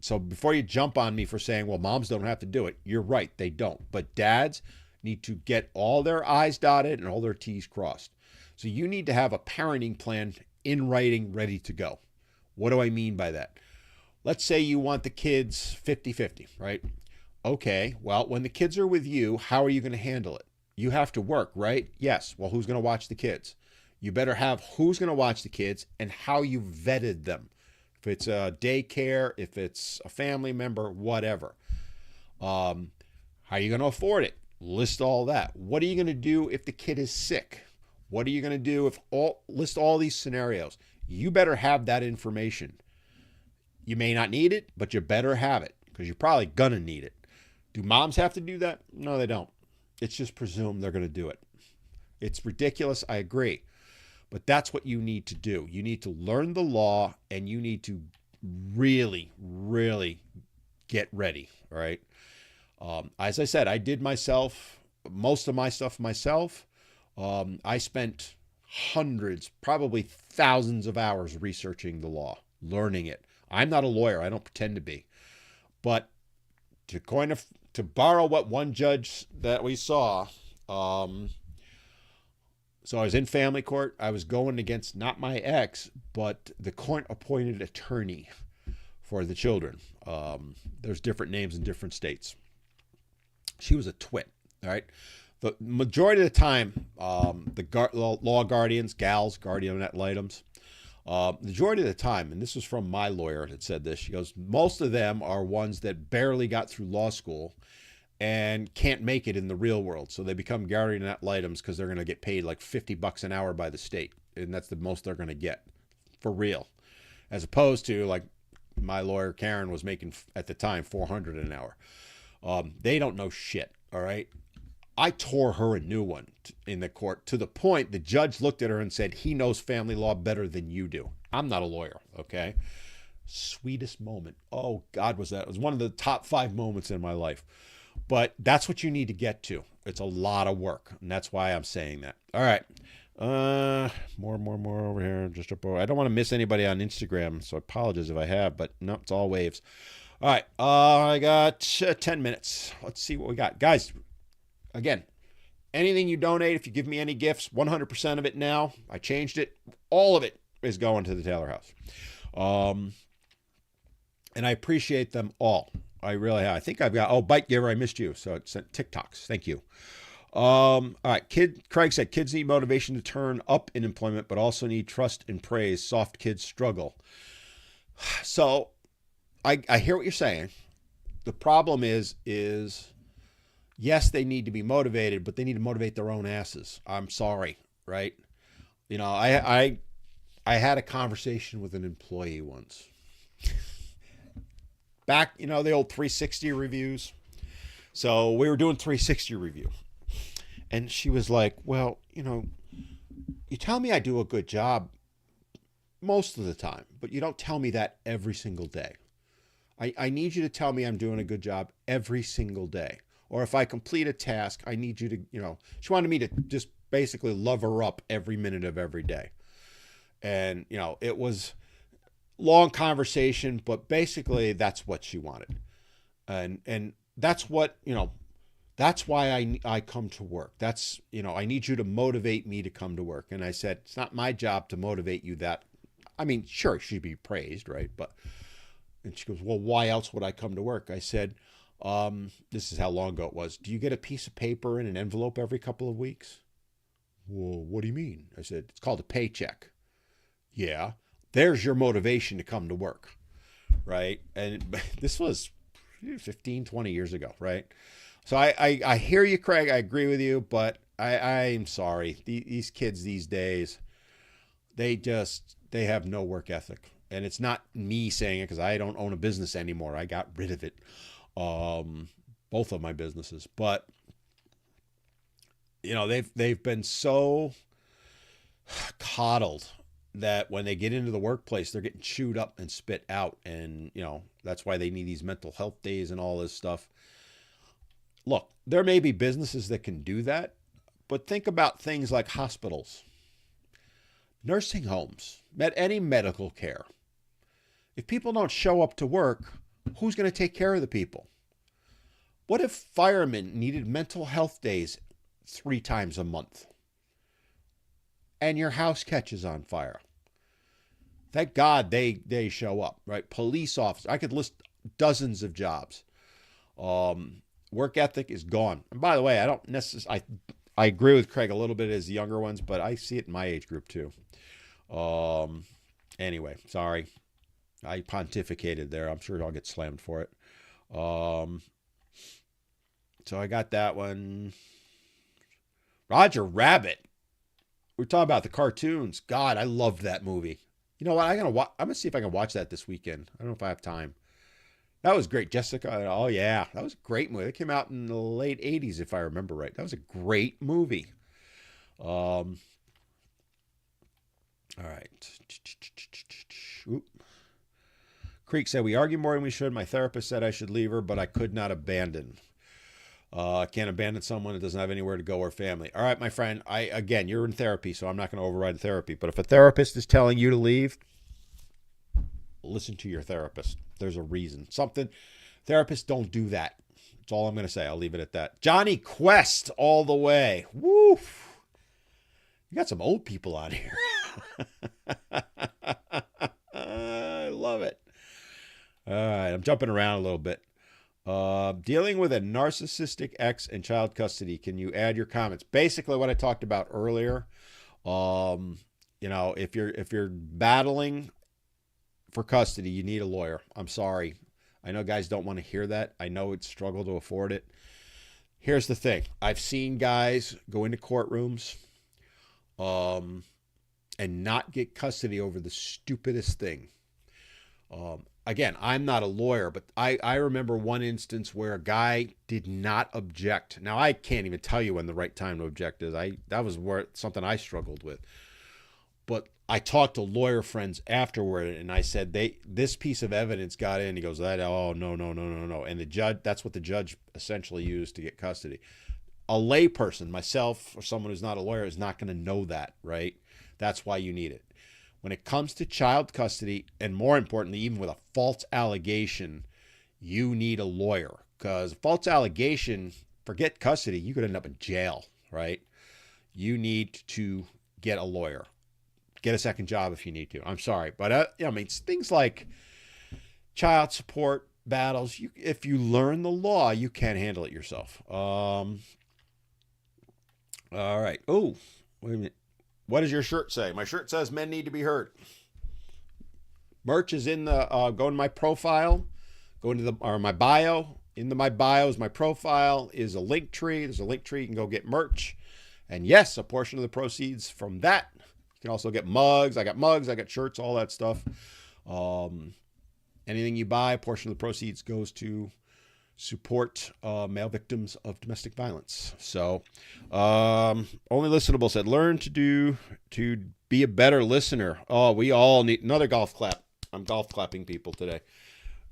So before you jump on me for saying, well, moms don't have to do it, you're right, they don't. But dads need to get all their I's dotted and all their T's crossed. So you need to have a parenting plan in writing, ready to go. What do I mean by that? Let's say you want the kids 50-50, right? Okay, well, when the kids are with you, how are you going to handle it? You have to work, right? Yes. Well, who's going to watch the kids? You better have who's going to watch the kids and how you vetted them. If it's a daycare, if it's a family member, whatever. How are you going to afford it? List all that. What are you going to do if the kid is sick? What are you going to do list all these scenarios. You better have that information. You may not need it, but you better have it because you're probably going to need it. Do moms have to do that? No, they don't. It's just presumed they're going to do it. It's ridiculous. I agree. But that's what you need to do. You need to learn the law and you need to really, really get ready. All right. As I said, I did most of my stuff myself. I spent hundreds, probably thousands of hours researching the law, learning it. I'm not a lawyer. I don't pretend to be. But to borrow what one judge that we saw, so I was in family court. I was going against not my ex, but the court-appointed attorney for the children. There's different names in different states. She was a twit, all right? The majority of the time, the law guardians, gals, guardian ad litems, majority of the time, and this was from my lawyer that said this, she goes, most of them are ones that barely got through law school and can't make it in the real world. So they become guardian ad litems because they're going to get paid like $50 an hour by the state. And that's the most they're going to get for real. As opposed to like my lawyer, Karen, was making at the time $400 an hour. They don't know shit. All right. I tore her a new one in the court to the point the judge looked at her and said, he knows family law better than you do. I'm not a lawyer. Okay. Sweetest moment. Oh God, was that? It was one of the top 5 moments in my life. But that's what you need to get to. It's a lot of work. And that's why I'm saying that. All right. More over here. Just up over. I don't want to miss anybody on Instagram, so I apologize if I have, but no, it's all waves. All right. I got 10 minutes. Let's see what we got. Guys, again, anything you donate, if you give me any gifts, 100% of it now, I changed it. All of it is going to the Taylor House. And I appreciate them all. I really have. I think I've got, Bite Giver, I missed you. So it sent TikToks. Thank you. All right. Craig said, kids need motivation to turn up in employment, but also need trust and praise. Soft kids struggle. So I hear what you're saying. The problem is yes, they need to be motivated, but they need to motivate their own asses. I'm sorry. Right. You know, I had a conversation with an employee once. Back, you know, the old 360 reviews. So we were doing 360 review. And she was like, well, you know, you tell me I do a good job most of the time, but you don't tell me that every single day. I need you to tell me I'm doing a good job every single day. Or if I complete a task, I need you to, you know, she wanted me to just basically love her up every minute of every day. And, you know, it was long conversation, but basically that's what she wanted. And that's what, you know, that's why I come to work. That's, you know, I need you to motivate me to come to work. And I said, it's not my job to motivate you that, I mean, sure, she'd be praised, right? But, and she goes, well, why else would I come to work? I said, this is how long ago it was. Do you get a piece of paper in an envelope every couple of weeks? Well, what do you mean? I said, it's called a paycheck. Yeah. There's your motivation to come to work, right? And this was 15, 20 years ago, right? So I hear you, Craig. I agree with you, but I'm sorry. These kids these days, they have no work ethic. And it's not me saying it because I don't own a business anymore. I got rid of it, both of my businesses. But, you know, they've been so coddled that when they get into the workplace, they're getting chewed up and spit out. And, you know, that's why they need these mental health days and all this stuff. Look, there may be businesses that can do that, but think about things like hospitals, nursing homes, any medical care. If people don't show up to work, who's going to take care of the people? What if firemen needed mental health days 3 times a month? And your house catches on fire. Thank God they show up, right? Police officers. I could list dozens of jobs. Work ethic is gone. And by the way, I don't necessarily, I agree with Craig a little bit as the younger ones, but I see it in my age group too. Anyway, sorry. I pontificated there. I'm sure I'll get slammed for it. So I got that one. Roger Rabbit. We're talking about the cartoons. God, I loved that movie. You know what? I'm gonna see if I can watch that this weekend. I don't know if I have time. That was great. Jessica. Oh yeah, that was a great movie. It came out in the late 80s, if I remember right. That was a great movie. All right. Oop. Creek said, we argued more than we should. My therapist said I should leave her, but I could not abandon. Can't abandon someone that doesn't have anywhere to go or family. All right, my friend. Again, you're in therapy, so I'm not going to override therapy. But if a therapist is telling you to leave, listen to your therapist. There's a reason. Therapists don't do that. That's all I'm going to say. I'll leave it at that. Johnny Quest all the way. Woo! You got some old people on here. I love it. All right, I'm jumping around a little bit. Dealing with a narcissistic ex in child custody. Can you add your comments? Basically, what I talked about earlier. If you're battling for custody, you need a lawyer. I'm sorry. I know guys don't want to hear that. I know it's struggle to afford it. Here's the thing. I've seen guys go into courtrooms and not get custody over the stupidest thing. Again, I'm not a lawyer, but I remember one instance where a guy did not object. Now, I can't even tell you when the right time to object is. That was something I struggled with. But I talked to lawyer friends afterward, and I said, this piece of evidence got in. He goes, oh, no. And the judge, that's what the judge essentially used to get custody. A layperson, myself, or someone who's not a lawyer, is not going to know that, right? That's why you need it. When it comes to child custody, and more importantly, even with a false allegation, you need a lawyer. Because false allegation, forget custody, you could end up in jail, right? You need to get a lawyer. Get a second job if you need to. I'm sorry. But, I mean, it's things like child support battles. If you learn the law, you can handle it yourself. All right. Oh, wait a minute. What does your shirt say? My shirt says men need to be heard. Merch is in the, go to my profile, go into my bio. Into my bio is my profile, is a link tree. There's a link tree. You can go get merch. And yes, a portion of the proceeds from that. You can also get mugs. I got shirts, all that stuff. Anything you buy, a portion of the proceeds goes to support male victims of domestic violence. So, Only Listenable said, learn to be a better listener. Oh, we all need another golf clap. I'm golf clapping people today.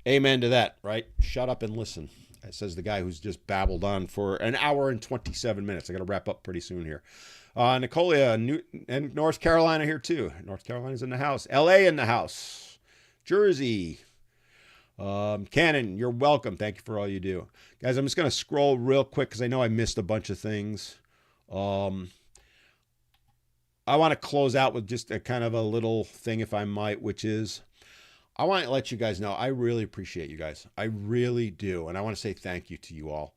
Amen to that, right? Shut up and listen. That says the guy who's just babbled on for an hour and 27 minutes. I got to wrap up pretty soon here. Nicolia, and North Carolina here too. North Carolina's in the house. LA in the house. Jersey. Cannon, you're welcome. Thank you for all you do. Guys, I'm just going to scroll real quick because I know I missed a bunch of things. I want to close out with just a kind of a little thing, if I might, which is I want to let you guys know I really appreciate you guys. I really do. And I want to say thank you to you all.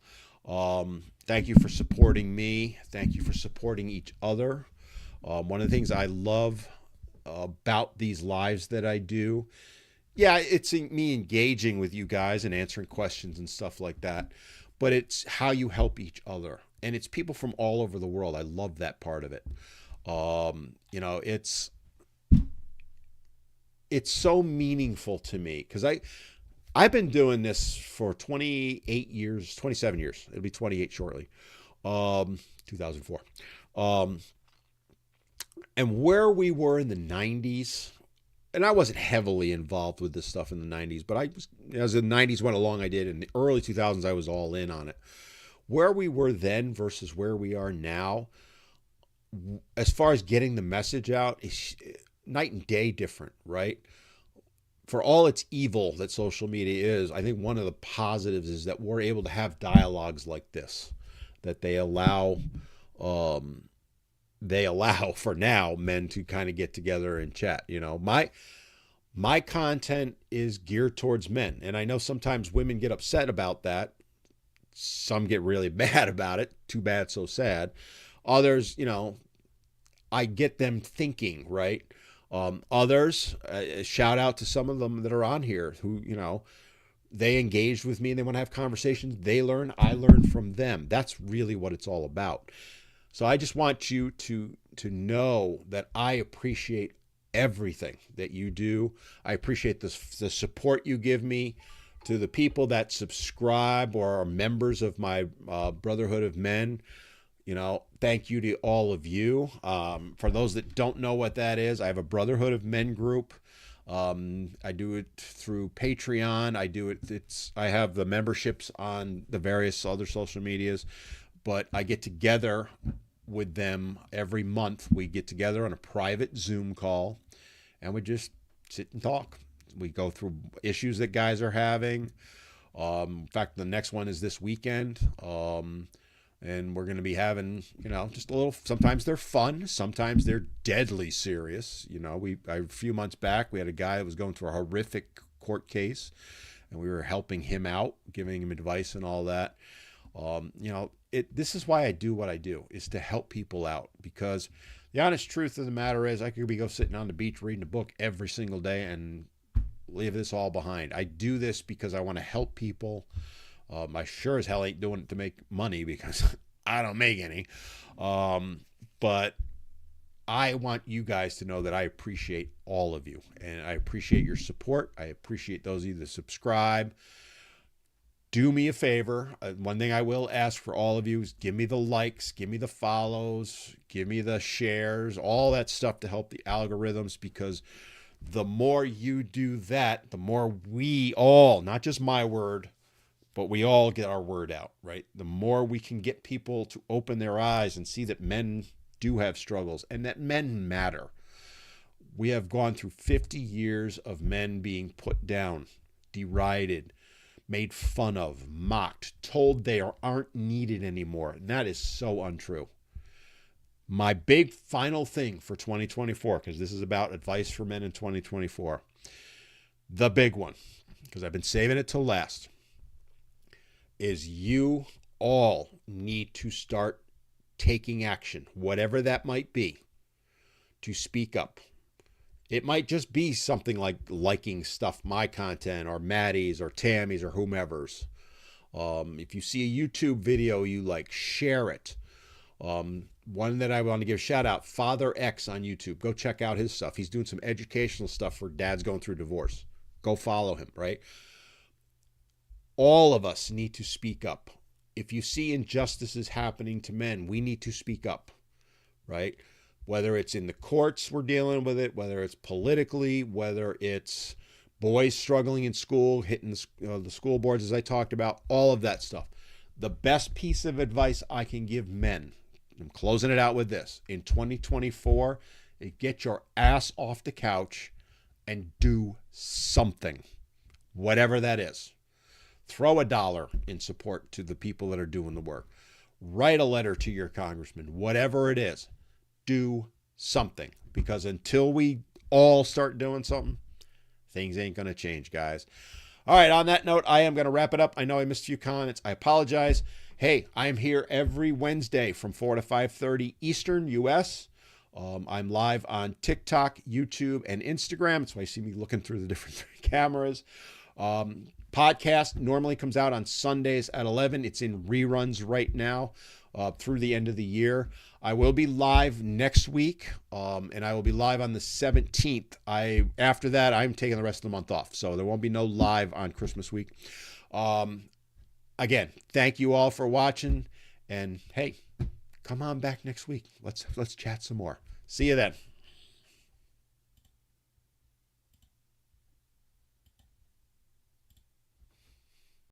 Thank you for supporting me. Thank you for supporting each other. One of the things I love about these lives that I do, yeah, it's me engaging with you guys and answering questions and stuff like that, but it's how you help each other. And it's people from all over the world. I love that part of it. It's so meaningful to me because I've been doing this for 28 years, 27 years. It'll be 28 shortly. 2004. And where we were in the 90s, and I wasn't heavily involved with this stuff in the 90s, but as the 90s went along, I did. In the early 2000s, I was all in on it. Where we were then versus where we are now, as far as getting the message out, is night and day different, right? For all its evil that social media is, I think one of the positives is that we're able to have dialogues like this, that they allow for now men to kind of get together and chat. My content is geared towards men, and I know sometimes women get upset about that. Some get really bad about it. Too bad, so sad. Others, I get them thinking, right? Others, shout out to some of them that are on here who, they engaged with me and they want to have conversations. They learn, I learn from them. That's really what it's all about. So I just want you to know that I appreciate everything that you do. I appreciate the support you give me. To the people that subscribe or are members of my Brotherhood of Men, thank you to all of you. For those that don't know what that is, I have a Brotherhood of Men group. I do it through Patreon. I have the memberships on the various other social medias, but I get together with them every month. We get together on a private Zoom call and we just sit and talk. We go through issues that guys are having. In fact, the next one is this weekend. And we're going to be having, just a little, sometimes they're fun. Sometimes they're deadly serious. A few months back, we had a guy that was going through a horrific court case and we were helping him out, giving him advice and all that. This is why I do what I do, is to help people out, because the honest truth of the matter is I could go sitting on the beach reading a book every single day and leave this all behind. I do this because I want to help people. I sure as hell ain't doing it to make money because I don't make any. But I want you guys to know that I appreciate all of you, and I appreciate your support. I appreciate those of you that subscribe. Do me a favor. One thing I will ask for all of you is give me the likes, give me the follows, give me the shares, all that stuff to help the algorithms, because the more you do that, the more we all, not just my word, but we all get our word out, right? The more we can get people to open their eyes and see that men do have struggles and that men matter. We have gone through 50 years of men being put down, derided, made fun of, mocked, told they aren't needed anymore. And that is so untrue. My big final thing for 2024, because this is about advice for men in 2024, the big one, because I've been saving it till last, is you all need to start taking action, whatever that might be, to speak up. It might just be something like liking stuff, my content, or Maddie's, or Tammy's, or whomever's. If you see a YouTube video you like, share it. One that I want to give a shout out, Father X on YouTube. Go check out his stuff. He's doing some educational stuff for dads going through divorce. Go follow him, right? All of us need to speak up. If you see injustices happening to men, we need to speak up, right? Whether it's in the courts, we're dealing with it, whether it's politically, whether it's boys struggling in school, hitting the school boards, as I talked about, all of that stuff. The best piece of advice I can give men, I'm closing it out with this, in 2024, is get your ass off the couch and do something, whatever that is. Throw $1 in support to the people that are doing the work. Write a letter to your congressman, whatever it is. Do something, because until we all start doing something, things ain't going to change, guys. All right, on that note, I am going to wrap it up. I know I missed a few comments. I apologize. Hey, I'm here every Wednesday from 4 to 5:30 Eastern U.S. I'm live on TikTok, YouTube, and Instagram. That's why you see me looking through the different cameras. Podcast normally comes out on Sundays at 11. It's in reruns right now through the end of the year. I will be live next week, and I will be live on the 17th. After that, I'm taking the rest of the month off, so there won't be no live on Christmas week. Again, thank you all for watching, and hey, come on back next week. Let's chat some more. See you then.